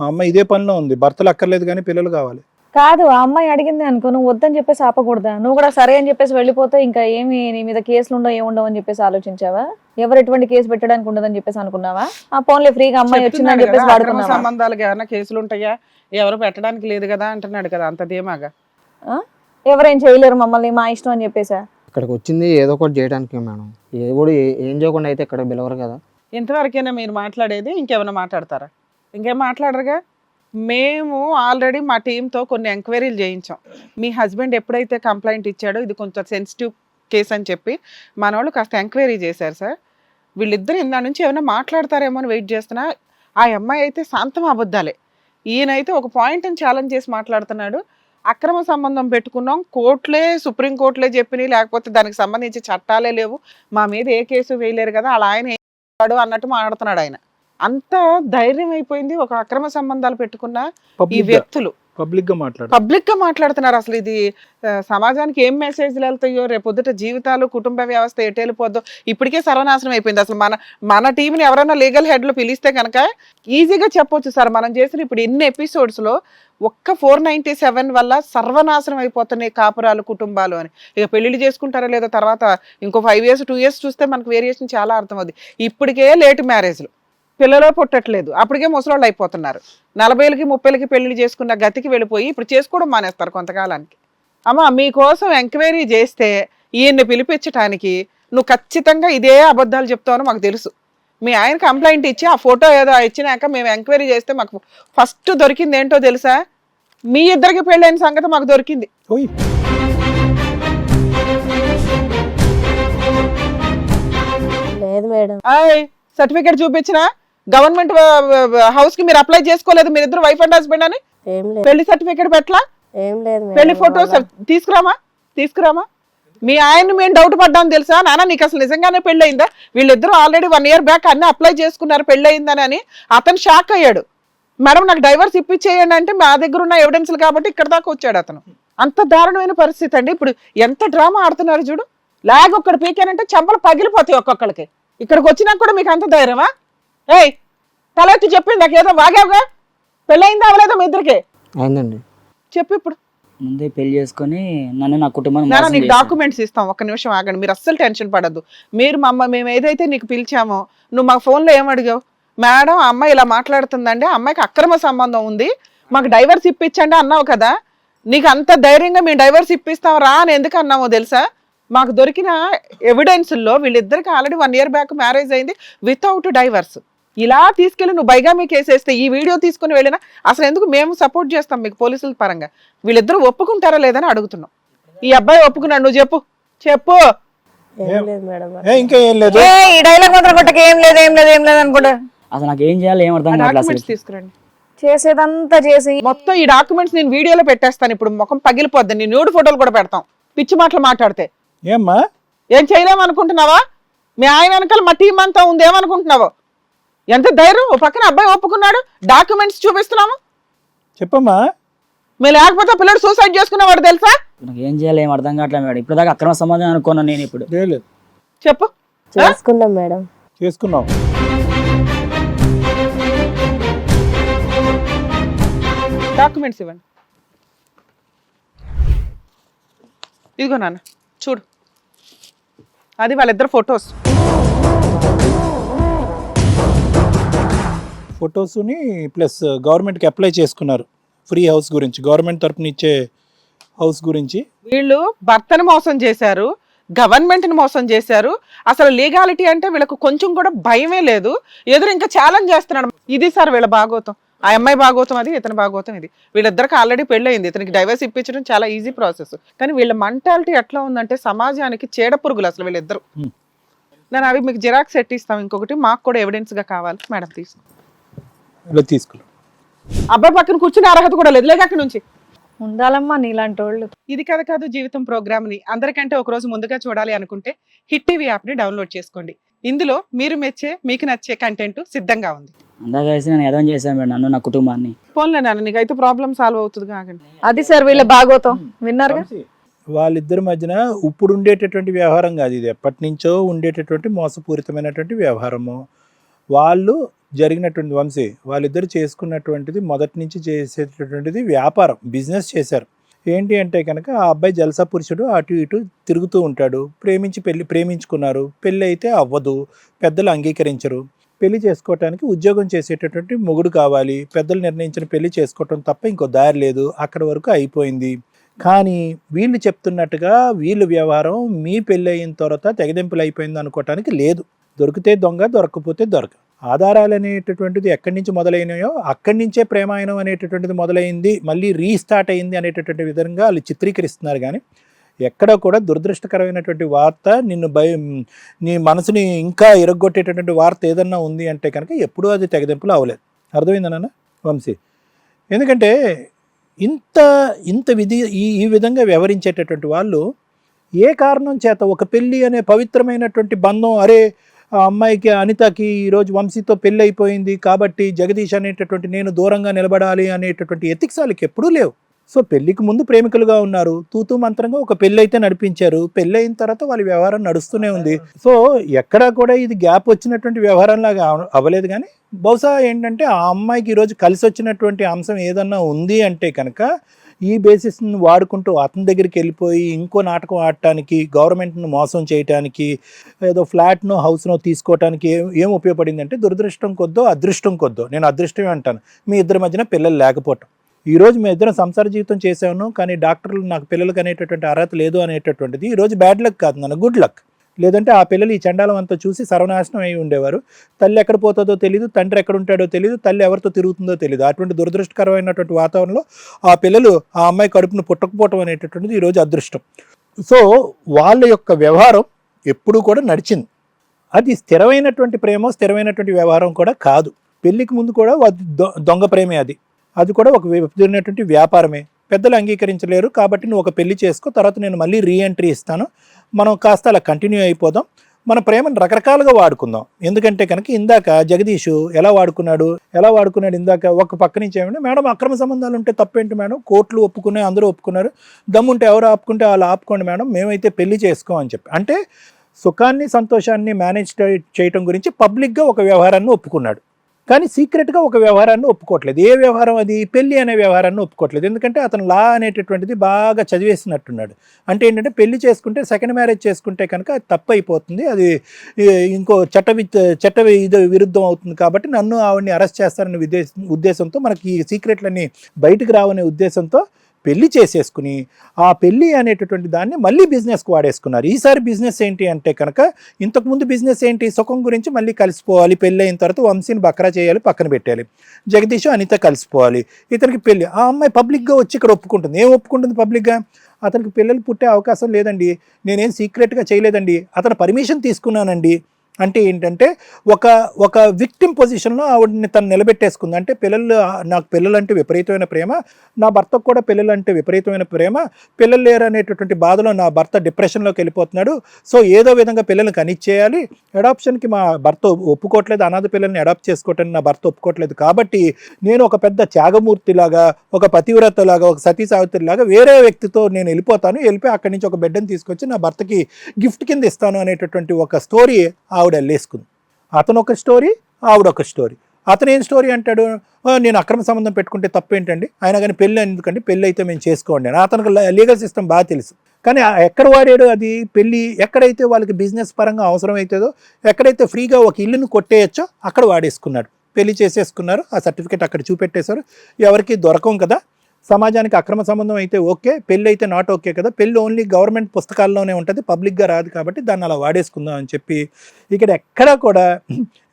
ఆ అమ్మాయి ఇదే పనిలో ఉంది, భర్తలు అక్కర్లేదు కానీ పిల్లలు కావాలి. కాదు, ఆ అమ్మాయి అడిగింది అనుకో, నువ్వు వద్దని చెప్పేసి ఆపకూడదా? నువ్వు కూడా సరే అని చెప్పేసి వెళ్ళిపోతే ఇంకా ఏమి నీ మీద కేసులు ఉండవు ఏముండవు అని చెప్పేసి ఆలోచించావా? ఎవరు ఎటువంటి కేసు పెట్టడానికి ఉండదని చెప్పేసి అనుకున్నావా? ఆ పోన్లే ఫ్రీగా అమ్మాయి వచ్చిందని చెప్పేసి అక్రమ వాడుకున్నావా? సంబంధాలకు ఏమైనా కేసులు ఉంటాయా? ఎవరు పెట్టడానికి లేదు కదా అంటున్నాడు కదా, అంత ధీమాగా. ఎవరేం చేయలేరు మమ్మల్ని, మా ఇష్టం అని చెప్పేసా? ఇక్కడికి వచ్చింది ఏదో ఒకటి చేయడానికి మేడం. ఏది కూడా ఏం చేయకుండా అయితే ఇక్కడ పిలవరు కదా. ఇంతవరకైనా మీరు మాట్లాడేది? ఇంకేమైనా మాట్లాడతారా? ఇంకేం మాట్లాడరుగా. మేము ఆల్రెడీ మా టీంతో కొన్ని ఎంక్వైరీలు చేయించాం. మీ హస్బెండ్ ఎప్పుడైతే కంప్లైంట్ ఇచ్చాడో ఇది కొంచెం సెన్సిటివ్ కేసు అని చెప్పి మన వాళ్ళు కాస్త ఎంక్వైరీ చేశారు సార్. వీళ్ళిద్దరు ఇందా నుంచి ఏమైనా మాట్లాడతారేమో అని వెయిట్ చేస్తున్నా. ఆ అమ్మాయి అయితే శాంతం అబద్ధాలే, ఈయనైతే ఒక పాయింట్ని ఛాలెంజ్ చేసి మాట్లాడుతున్నాడు. అక్రమ సంబంధం పెట్టుకున్నాం, కోర్టులే సుప్రీంకోర్టులే చెప్పినాయి, లేకపోతే దానికి సంబంధించి చట్టాలే లేవు, మా మీద ఏ కేసు వేయలేరు కదా, అలా ఆయన ఏం చేస్తాడు అన్నట్టు మాట్లాడుతున్నాడు ఆయన. అంత ధైర్యం అయిపోయింది ఒక అక్రమ సంబంధాలు పెట్టుకున్న ఈ వ్యక్తులు పబ్లిక్ గా మాట్లాడుతున్నారు. అసలు ఇది సమాజానికి ఏం మెసేజ్లు వెళ్తాయో, రేపొద్దుట జీవితాలు, కుటుంబ వ్యవస్థ ఎటు వెళ్ళిపోద్దో. ఇప్పటికే సర్వనాశనం అయిపోయింది. అసలు మన టీంని ఎవరైనా లీగల్ హెడ్లు పిలిస్తే కనుక ఈజీగా చెప్పొచ్చు సార్, మనం చేసిన ఇప్పుడు ఇన్ని ఎపిసోడ్స్ లో ఒక్క 497 వల్ల సర్వనాశనం అయిపోతున్నాయి కాపురాలు, కుటుంబాలు అని. ఇక పెళ్లిళ్ళు చేసుకుంటారో లేదో తర్వాత ఇంకో 5 years 2 years చూస్తే మనకు వేరియేషన్ చాలా అర్థమవుతుంది. ఇప్పటికే లేట్ మ్యారేజ్లు, పిల్లలు పుట్టట్లేదు, అప్పటికే ముసలోళ్ళు అయిపోతున్నారు. 40 30 పెళ్లిళ్ళు చేసుకున్న గతికి వెళ్ళిపోయి ఇప్పుడు చేసుకోవడం మానేస్తారు కొంతకాలానికి. అమ్మ మీకోసం ఎంక్వైరీ చేస్తే ఈయన్ని పిలిపించడానికి నువ్వు ఖచ్చితంగా ఇదే అబద్ధాలు చెప్తావని మాకు తెలుసు. మీ ఆయన కంప్లైంట్ ఇచ్చి ఆ ఫోటో ఏదో ఇచ్చినాక మేము ఎంక్వైరీ చేస్తే మాకు ఫస్ట్ దొరికింది ఏంటో తెలుసా? మీ ఇద్దరికి పెళ్ళైన సంగతి మాకు దొరికింది. లేదు మేడం. సర్టిఫికేట్ చూపించిన గవర్నమెంట్ హౌస్ కి మీరు అప్లై చేసుకోలేదు, మీరిద్దరు వైఫ్ అండ్ హస్బెండ్ అని. ఏం లేదు, పెళ్లి సర్టిఫికేట్ పెట్టలా? ఏం లేదు పెళ్లి ఫోటోస్ తీసుకురామా. మీ ఆయన్ని మేము డౌట్ పడ్డాను తెలుసా నాన్న, నీకు అసలు నిజంగానే పెళ్ళయిందా? వీళ్ళిద్దరూ ఆల్రెడీ 1 year బ్యాక్ అన్ని అప్లై చేసుకున్నారు పెళ్ళయిందని అని. అతను షాక్ అయ్యాడు. మేడం నాకు డైవర్స్ ఇప్పించేయండి అంటే మా దగ్గర ఉన్న ఎవిడెన్స్లు కాబట్టి ఇక్కడ దాకా వచ్చాడు అతను. అంత దారుణమైన పరిస్థితి అండి. ఇప్పుడు ఎంత డ్రామా ఆడుతున్నారు చూడు. లాగ్ ఒక్కడు పీకానంటే చెంపలు పగిలిపోతాయి ఒక్కొక్కడికి. ఇక్కడికి వచ్చినా కూడా మీకు అంత ధైర్యమా? ఏయ్ తలెత్తి చెప్పింది నాకేదో వాగావుగా, పెళ్ళయిందా అవలేదా మీ ఇద్దరికి? అయిందండి. చెప్పు ఇప్పుడు. ముందే పెళ్లి చేసుకొని నన్ను నా కుటుంబాన్ని నాన్న మోసం నీకు చేశారు. డాక్యుమెంట్స్ ఇస్తాం, ఒక్క నిమిషం ఆగండి, మీరు అస్సలు టెన్షన్ పడద్దు. మీరు మేము ఏదైతే నీకు పిలిచామో నువ్వు మా ఫోన్లో ఏమడిగావు? మేడం ఆ అమ్మాయి ఇలా మాట్లాడుతుందండి, ఆ అమ్మాయికి అక్రమ సంబంధం ఉంది, మాకు డైవర్స్ ఇప్పించండి అన్నావు కదా. నీకు అంత ధైర్యంగా మేము డైవర్స్ ఇప్పిస్తాం రా అని ఎందుకు అన్నామో తెలుసా? మాకు దొరికిన ఎవిడెన్స్లో వీళ్ళిద్దరికి ఆల్రెడీ 1 year బ్యాక్ మ్యారేజ్ అయింది వితౌట్ డైవర్స్. ఇలా తీసుకెళ్ళి నువ్వు బైగామీ కేసు వేస్తే ఈ వీడియో తీసుకుని వెళ్ళినా అసలు ఎందుకు మేము సపోర్ట్ చేస్తాం మీకు పోలీసుల పరంగా. వీళ్ళిద్దరూ ఒప్పుకుంటారా లేదని అడుగుతున్నాం. ఈ అబ్బాయి ఒప్పుకున్నాడు, నువ్వు చెప్పు. ఏం లేదు మేడం. ఇంకా ఏం లేదు. ఈ డైలాగ్ మాత్రం కొట్టక ఏం లేదు అనుకుంటా. అసలు నాకు ఏం చేయాలి, ఏం అర్థం కావట్లేదు అసలు. డాక్యుమెంట్స్ తీసుకురండి. చేసేదంతా చేసి మొత్తం ఈ డాక్యుమెంట్స్ నేను వీడియోలో పెట్టేస్తాను. ఇప్పుడు ముఖం పగిలిపోద్ది, నీ న్యూడ్ ఫోటోలు కూడా పెడతాం. పిచ్చి మాటలు మాట్లాడితే ఏమ్మా ఏం చేయలేమనుకుంటున్నావా? మీ ఆయన వెనకాల మా టీం అంతా ఉంది, ఏమనుకుంటున్నావో? ఎంత ధైర్యం! ఓ పక్కన అబ్బాయి ఒప్పుకున్నాడు, డాక్యుమెంట్స్ చూపిస్తున్నాము. చెప్పమ్మా. మీరు లేకపోతే పిల్లడు సూసైడ్ చేసుకునేవాడు తెలుసా? నాకు ఏం చేయాలి, ఏం అర్థం కావట్లేదు మేడం. ఇప్పుడు దాకా అక్రమ సంబంధం అనుకున్నాను నేను. ఇప్పుడు లేదు చెప్పు. చేసుకున్నాం మేడం. చేసుకున్నావు. డాక్యుమెంట్స్ ఇవ్వండి. ఇదిగో నాన్న చూడు, అది వాళ్ళిద్దరు ఫొటోస్. ఫొటోస్ని ప్లస్ గవర్నమెంట్కి అప్లై చేసుకున్నారు ఫ్రీ హౌస్ గురించి, గవర్నమెంట్ తరపున ఇచ్చే హౌస్ గురించి. వీళ్ళు భర్తను మోసం చేశారు, గవర్నమెంట్ని మోసం చేశారు. అసలు లీగాలిటీ అంటే వీళ్ళకు కొంచెం కూడా భయమే లేదు. ఎదురు ఇంకా ఛాలెంజ్ చేస్తున్నాడు. ఇది సార్ వీళ్ళ భాగోతం. ఆ అమ్మాయి భాగోతం అది, ఇతని భాగోతం ఇది. వీళ్ళిద్దరికి ఆల్రెడీ పెళ్ళయింది. ఇతనికి డైవర్స్ ఇప్పించడం చాలా ఈజీ ప్రాసెస్. కానీ వీళ్ళ మెంటాలిటీ ఎట్లా ఉందంటే సమాజానికి చీడ పురుగులు అసలు వీళ్ళిద్దరు. నేను అవి మీకు జిరాక్స్ ఇస్తాం. ఇంకొకటి మాకు కూడా ఎవిడెన్స్గా కావాలి మేడం, తీసుకో. తీసుకున్నాం. అబ్బాయి పక్కన కూర్చునే అర్హత కూడా లేదు, లేక అక్కడి నుంచి ఉండాలమ్మా నీలాంటి వాళ్ళు. ఇది కథ కాదు జీవితం ప్రోగ్రామ్ని అందరికంటే ఒక రోజు ముందుగా చూడాలి అనుకుంటే హిట్ టీవీ యాప్ని డౌన్లోడ్ చేసుకోండి. ఇందులో మీరు మెచ్చే, మీకు నచ్చే కంటెంట్ సిద్ధంగా ఉంది. అందా కలిసి నేను ఎదవం చేశాను మేడం నన్ను నా కుటుంబాన్ని. పోన్లే నాన్న, నీకైతే ప్రాబ్లం సాల్వ్ అవుతుంది కాకండి. అది సార్ వీళ్ళ భాగవతం విన్నారుగా. వాళ్ళిద్దరి మధ్యన ఇప్పుడు ఉండేటటువంటి వ్యవహారం కాదు, ఇది ఎప్పటి నుంచో ఉండేటటువంటి మోసపూరితమైనటువంటి వ్యవహారము. వాళ్ళు జరిగినటువంటి వంశీ వాళ్ళిద్దరు చేసుకున్నటువంటిది మొదటి నుంచి చేసేటటువంటిది వ్యాపారం, బిజినెస్ చేశారు. ఏంటి అంటే కనుక ఆ అబ్బాయి జల్సా పురుషుడు, అటు ఇటు తిరుగుతూ ఉంటాడు. ప్రేమించుకున్నారు, పెళ్ళి అయితే అవ్వదు, పెద్దలు అంగీకరించరు. పెళ్లి చేసుకోవటానికి ఉద్యోగం చేసేటటువంటి మొగుడు కావాలి, పెద్దలు నిర్ణయించిన పెళ్లి చేసుకోవటం తప్ప ఇంకో దారి లేదు, అక్కడ వరకు అయిపోయింది. కానీ వీళ్ళు చెప్తున్నట్టుగా వీళ్ళ వ్యవహారం మీ పెళ్ళి అయిన తర్వాత తెగదెంపులు అయిపోయింది అనుకోవటానికి లేదు. దొరికితే దొంగ, దొరకకపోతే దొరక. ఆధారాలు అనేటటువంటిది ఎక్కడి నుంచి మొదలైనాయో అక్కడి నుంచే ప్రేమాయణం అనేటటువంటిది మొదలైంది, మళ్ళీ రీస్టార్ట్ అయింది అనేటటువంటి విధంగా వాళ్ళు చిత్రీకరిస్తున్నారు. కానీ ఎక్కడ కూడా దురదృష్టకరమైనటువంటి వార్త, నీ మనసుని ఇంకా ఇరగొట్టేటటువంటి వార్త ఏదన్నా ఉంది అంటే కనుక ఎప్పుడూ అది తెగదెంపులు అవ్వలేదు. అర్థమైందన్న వంశీ? ఎందుకంటే ఇంత ఈ విధంగా వ్యవహరించేటటువంటి వాళ్ళు ఏ కారణం చేత ఒక పెళ్ళి అనే పవిత్రమైనటువంటి బంధం, అరే ఆ అమ్మాయికి అనితకి ఈరోజు వంశీతో పెళ్ళి అయిపోయింది కాబట్టి జగదీష్ అనేటటువంటి నేను దూరంగా నిలబడాలి అనేటటువంటి ఎథిక్స్ వాళ్ళకి ఎప్పుడూ లేవు. సో పెళ్ళికి ముందు ప్రేమికులుగా ఉన్నారు, తూతూ మంత్రంగా ఒక పెళ్ళి అయితే నడిపించారు, పెళ్ళి అయిన తర్వాత వాళ్ళ వ్యవహారం నడుస్తూనే ఉంది. సో ఎక్కడా కూడా ఇది గ్యాప్ వచ్చినటువంటి వ్యవహారంలాగా అవ్వలేదు. కానీ బహుశా ఏంటంటే ఆ అమ్మాయికి ఈరోజు కలిసి వచ్చినటువంటి అంశం ఏదన్నా ఉంది అంటే కనుక ఈ బేసిస్ని వాడుకుంటూ అతని దగ్గరికి వెళ్ళిపోయి ఇంకో నాటకం ఆడటానికి, గవర్నమెంట్ను మోసం చేయటానికి, ఏదో ఫ్లాట్నో హౌస్నో తీసుకోవటానికి ఏం ఉపయోగపడింది అంటే దురదృష్టం కొద్దో అదృష్టం కొద్దో, నేను అదృష్టమే అంటాను, మీ ఇద్దరి మధ్యన పిల్లలు లేకపోవటం. ఈరోజు మేము ఇద్దరం సంసార జీవితం చేసాను కానీ డాక్టర్లు నాకు పిల్లలకు అనేటటువంటి అర్హత లేదు అనేటటువంటిది ఈరోజు బ్యాడ్ లక్ కాదు, నన్ను గుడ్ లక్. లేదంటే ఆ పిల్లలు ఈ చండాలం అంతా చూసి సర్వనాశనం అయి ఉండేవారు. తల్లి ఎక్కడ పోతుందో తెలియదు, తండ్రి ఎక్కడ ఉంటాడో తెలియదు, తల్లి ఎవరితో తిరుగుతుందో తెలియదు. అటువంటి దురదృష్టకరమైనటువంటి వాతావరణంలో ఆ పిల్లలు ఆ అమ్మాయి కడుపును పుట్టకపోవటం అనేటటువంటిది ఈరోజు అదృష్టం. సో వాళ్ళ యొక్క వ్యవహారం ఎప్పుడూ కూడా నడిచింది. అది స్థిరమైనటువంటి ప్రేమ, స్థిరమైనటువంటి వ్యవహారం కూడా కాదు. పెళ్ళికి ముందు కూడా దొంగ ప్రేమే, అది కూడా ఒక విధమైనటువంటి వ్యాపారమే. పెద్దలు అంగీకరించలేరు కాబట్టి నువ్వు ఒక పెళ్లి చేసుకో, తర్వాత నేను మళ్ళీ రీఎంట్రీ ఇస్తాను, మనం కాస్త అలా కంటిన్యూ అయిపోదాం, మన ప్రేమను రకరకాలుగా వాడుకుందాం. ఎందుకంటే కనుక ఇందాక జగదీష్ ఎలా వాడుకున్నాడు ఇందాక ఒక పక్క నుంచి ఏమంటే, మేడం అక్రమ సంబంధాలు ఉంటే తప్పేంటి మేడం, కోర్టులు ఒప్పుకున్నాయి, అందరూ ఒప్పుకున్నారు, దమ్ముంటే ఎవరు ఆపుకుంటే వాళ్ళు ఆపుకోండి మేడం, మేమైతే పెళ్లి చేసుకోమని చెప్పి, అంటే సుఖాన్ని సంతోషాన్ని మేనేజ్ చేయటం గురించి పబ్లిక్గా ఒక వ్యవహారాన్ని ఒప్పుకున్నాడు. కానీ సీక్రెట్గా ఒక వ్యవహారాన్ని ఒప్పుకోవట్లేదు. ఏ వ్యవహారం అది? పెళ్లి అనే వ్యవహారాన్ని ఒప్పుకోవట్లేదు. ఎందుకంటే అతను లా అనేటటువంటిది బాగా చదివేసినట్టున్నాడు. అంటే ఏంటంటే పెళ్లి చేసుకుంటే, సెకండ్ మ్యారేజ్ చేసుకుంటే కనుక అది తప్పు అయిపోతుంది, అది ఇంకో చట్ట విరుద్ధం అవుతుంది, కాబట్టి నన్ను ఆవిడని అరెస్ట్ చేస్తారనే ఉద్దేశంతో, మనకి ఈ సీక్రెట్లన్నీ బయటకు రావనే ఉద్దేశంతో పెళ్లి చేసేసుకుని ఆ పెళ్లి అనేటటువంటి దాన్ని మళ్ళీ బిజినెస్కి వాడేసుకున్నారు. ఈసారి బిజినెస్ ఏంటి అంటే కనుక, ఇంతకుముందు బిజినెస్ ఏంటి, సుఖం గురించి మళ్ళీ కలిసిపోవాలి, పెళ్ళి అయిన తర్వాత వంశీని బక్రా చేయాలి, పక్కన పెట్టాలి, జగదీష్ అనిత కలిసిపోవాలి, ఇతనికి పెళ్ళి. ఆ అమ్మాయి పబ్లిక్గా వచ్చి ఇక్కడ ఒప్పుకుంటుంది. ఏం ఒప్పుకుంటుంది పబ్లిక్గా? అతనికి పిల్లలు పుట్టే అవకాశం లేదండి, నేనేం సీక్రెట్గా చేయలేదండి, అతను పర్మిషన్ తీసుకున్నానండి. అంటే ఏంటంటే ఒక విక్టిమ్ పొజిషన్లో ఆవిడని తను నిలబెట్టేసుకుంది. అంటే నాకు పిల్లలంటే విపరీతమైన ప్రేమ, నా భర్తకు కూడా పిల్లలంటే విపరీతమైన ప్రేమ, పిల్లలు లేరు అనేటటువంటి బాధలో నా భర్త డిప్రెషన్లోకి వెళ్ళిపోతున్నాడు, సో ఏదో విధంగా పిల్లల్ని కనిచ్చేయాలి, అడాప్షన్కి మా భర్త ఒప్పుకోవట్లేదు, అనాథ పిల్లల్ని అడాప్ట్ చేసుకోవటానికి నా భర్త ఒప్పుకోవట్లేదు, కాబట్టి నేను ఒక పెద్ద త్యాగమూర్తిలాగా, ఒక పతివ్రతలాగా, ఒక సతీ సావిత్రిలాగా వేరే వ్యక్తితో నేను వెళ్ళిపోయి అక్కడి నుంచి ఒక బిడ్డను తీసుకొచ్చి నా భర్తకి గిఫ్ట్ కింద ఇస్తాను అనేటటువంటి ఒక స్టోరీ ఆవిడ వెళ్ళేసుకుంది. అతను ఒక స్టోరీ, ఆవిడ ఒక స్టోరీ. అతను ఏం స్టోరీ అంటాడు, నేను అక్రమ సంబంధం పెట్టుకుంటే తప్పేంటండి, అయినా కానీ పెళ్ళి ఎందుకంటే పెళ్ళి అయితే మేము చేసుకోండి అని. అతనికి లీగల్ సిస్టమ్ బాగా తెలుసు. కానీ ఎక్కడ వాడాడు అది? పెళ్ళి ఎక్కడైతే వాళ్ళకి బిజినెస్ పరంగా అవసరం అవుతుందో, ఎక్కడైతే ఫ్రీగా ఒక ఇల్లును కొట్టేయచ్చో అక్కడ వాడేసుకున్నాడు. పెళ్లి చేసేసుకున్నారు, ఆ సర్టిఫికేట్ అక్కడ చూపెట్టేశారు, ఎవరికి దొరకం కదా. సమాజానికి అక్రమ సంబంధం అయితే ఓకే, పెళ్ళి అయితే నాట్ ఓకే కదా. పెళ్ళి ఓన్లీ గవర్నమెంట్ పుస్తకాల్లోనే ఉంటుంది, పబ్లిక్గా రాదు, కాబట్టి దాన్ని అలా వాడేసుకుందాం అని చెప్పి. ఇక్కడ ఎక్కడా కూడా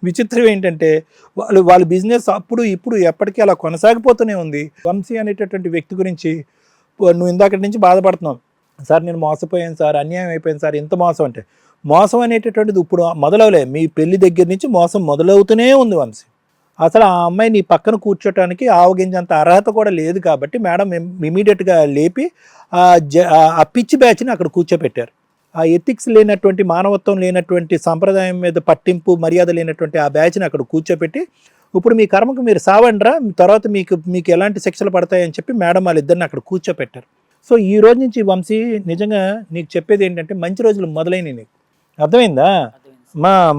విచిత్రం ఏంటంటే వాళ్ళ బిజినెస్ అప్పుడు ఇప్పుడు ఎప్పటికీ అలా కొనసాగిపోతూనే ఉంది. వంశీ అనేటటువంటి వ్యక్తి గురించి నువ్వు ఇందాక నుంచి బాధపడుతున్నావు, సార్ నేను మోసపోయాను సార్, అన్యాయం అయిపోయింది సార్, ఇంత మోసం అంటే. మోసం అనేటటువంటిది ఇప్పుడు మొదలవలే, మీ పెళ్లి దగ్గర నుంచి మోసం మొదలవుతూనే ఉంది వంశీ. అసలు ఆ అమ్మాయి నీ పక్కన కూర్చోటానికి ఆవగింజంత అర్హత కూడా లేదు, కాబట్టి మేడం ఇమీడియట్గా లేపి ఆ పిచ్చి బ్యాచ్ని అక్కడ కూర్చోపెట్టారు. ఆ ఎథిక్స్ లేనటువంటి, మానవత్వం లేనటువంటి, సంప్రదాయం మీద పట్టింపు మర్యాద లేనటువంటి ఆ బ్యాచ్ని అక్కడ కూర్చోపెట్టి ఇప్పుడు మీ కర్మకు మీరు సావండ్రా, తర్వాత మీకు మీకు ఎలాంటి శిక్షలు పడతాయని చెప్పి మేడం వాళ్ళిద్దరిని అక్కడ కూర్చోపెట్టారు. సో ఈ రోజు నుంచి వంశీ నిజంగా నీకు చెప్పేది ఏంటంటే మంచి రోజులు మొదలైనవి నీకు. అర్థమైందా?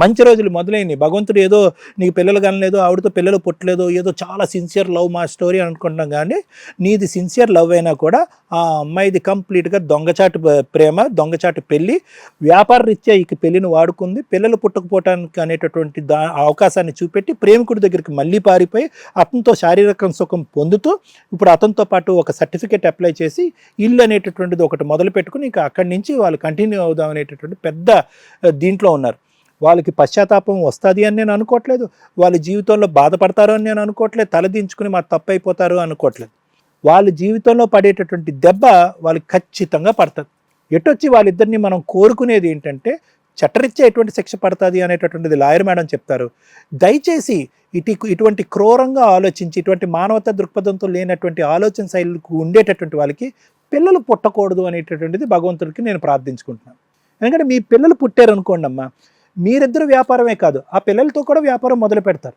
మంచి రోజులు మొదలైనవి. భగవంతుడు ఏదో నీకు పిల్లలు కనలేదు, ఆవిడతో పిల్లలు పుట్టలేదు, ఏదో చాలా సిన్సియర్ లవ్ మా స్టోరీ అనుకుంటున్నాం. కానీ నీది సిన్సియర్ లవ్ అయినా కూడా ఆ అమ్మాయిది కంప్లీట్గా దొంగచాటు ప్రేమ, దొంగచాటు పెళ్ళి, వ్యాపార రీత్యా ఈ పెళ్ళిని వాడుకుంది. పిల్లలు పుట్టకపోవటానికి అనేటటువంటి అవకాశాన్ని చూపెట్టి ప్రేమికుడి దగ్గరికి మళ్ళీ పారిపోయి అతనితో శారీరక సుఖం పొందుతూ ఇప్పుడు అతనితో పాటు ఒక సర్టిఫికేట్ అప్లై చేసి ఇల్లు అనేటటువంటిది ఒకటి మొదలు పెట్టుకుని ఇంకా అక్కడి నుంచి వాళ్ళు కంటిన్యూ అవుదాం అనేటటువంటి పెద్ద దీంట్లో ఉన్నారు. వాళ్ళకి పశ్చాత్తాపం వస్తుంది అని నేను అనుకోవట్లేదు, వాళ్ళ జీవితంలో బాధపడతారు అని నేను అనుకోవట్లేదు, తలదించుకుని మా తప్పు అయిపోతారు అనుకోవట్లేదు. వాళ్ళ జీవితంలో పడేటటువంటి దెబ్బ వాళ్ళకి ఖచ్చితంగా పడుతుంది. ఎటొచ్చి వాళ్ళిద్దరిని మనం కోరుకునేది ఏంటంటే చట్టరీత్యా ఎటువంటి శిక్ష పడుతుంది అనేటటువంటిది లాయర్ మేడం చెప్తారు. దయచేసి ఇటువంటి క్రూరంగా ఆలోచించి ఇటువంటి మానవతా దృక్పథంతో లేనటువంటి ఆలోచన శైలికి ఉండేటటువంటి వాళ్ళకి పిల్లలు పుట్టకూడదు అనేటటువంటిది భగవంతుడికి నేను ప్రార్థించుకుంటున్నాను. ఎందుకంటే మీ పిల్లలు పుట్టారనుకోండి అమ్మా, మీరిద్దరు వ్యాపారమే కాదు ఆ పిల్లలతో కూడా వ్యాపారం మొదలు పెడతారు.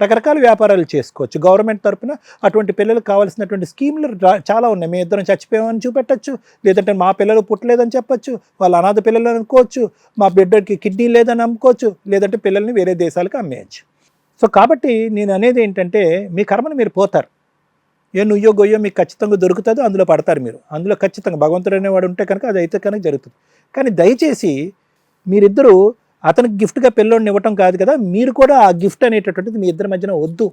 రకరకాల వ్యాపారాలు చేసుకోవచ్చు. గవర్నమెంట్ తరఫున అటువంటి పిల్లలకు కావాల్సినటువంటి స్కీములు చాలా ఉన్నాయి. మీ ఇద్దరం చచ్చిపోయామని చూపెట్టచ్చు, లేదంటే మా పిల్లలు పుట్టలేదని చెప్పచ్చు, వాళ్ళ అనాథ పిల్లలు అనుకోవచ్చు, మా బిడ్డకి కిడ్నీ లేదని అనుకోవచ్చు, లేదంటే పిల్లల్ని వేరే దేశాలకు అమ్మేయచ్చు. సో కాబట్టి నేను అనేది ఏంటంటే మీ కర్మను మీరు పోతారు. ఏ నుయ్యో గొయ్యో మీకు ఖచ్చితంగా దొరుకుతుందో అందులో పడతారు మీరు. అందులో ఖచ్చితంగా భగవంతుడు అనేవాడు ఉంటే కనుక అది అయితే కనుక జరుగుతుంది. కానీ దయచేసి మీరిద్దరూ అతనికి గిఫ్ట్గా పిల్లోడిని ఇవ్వటం కాదు కదా, మీరు కూడా ఆ గిఫ్ట్ అనేటటువంటిది మీ ఇద్దరి మధ్యన వద్దు.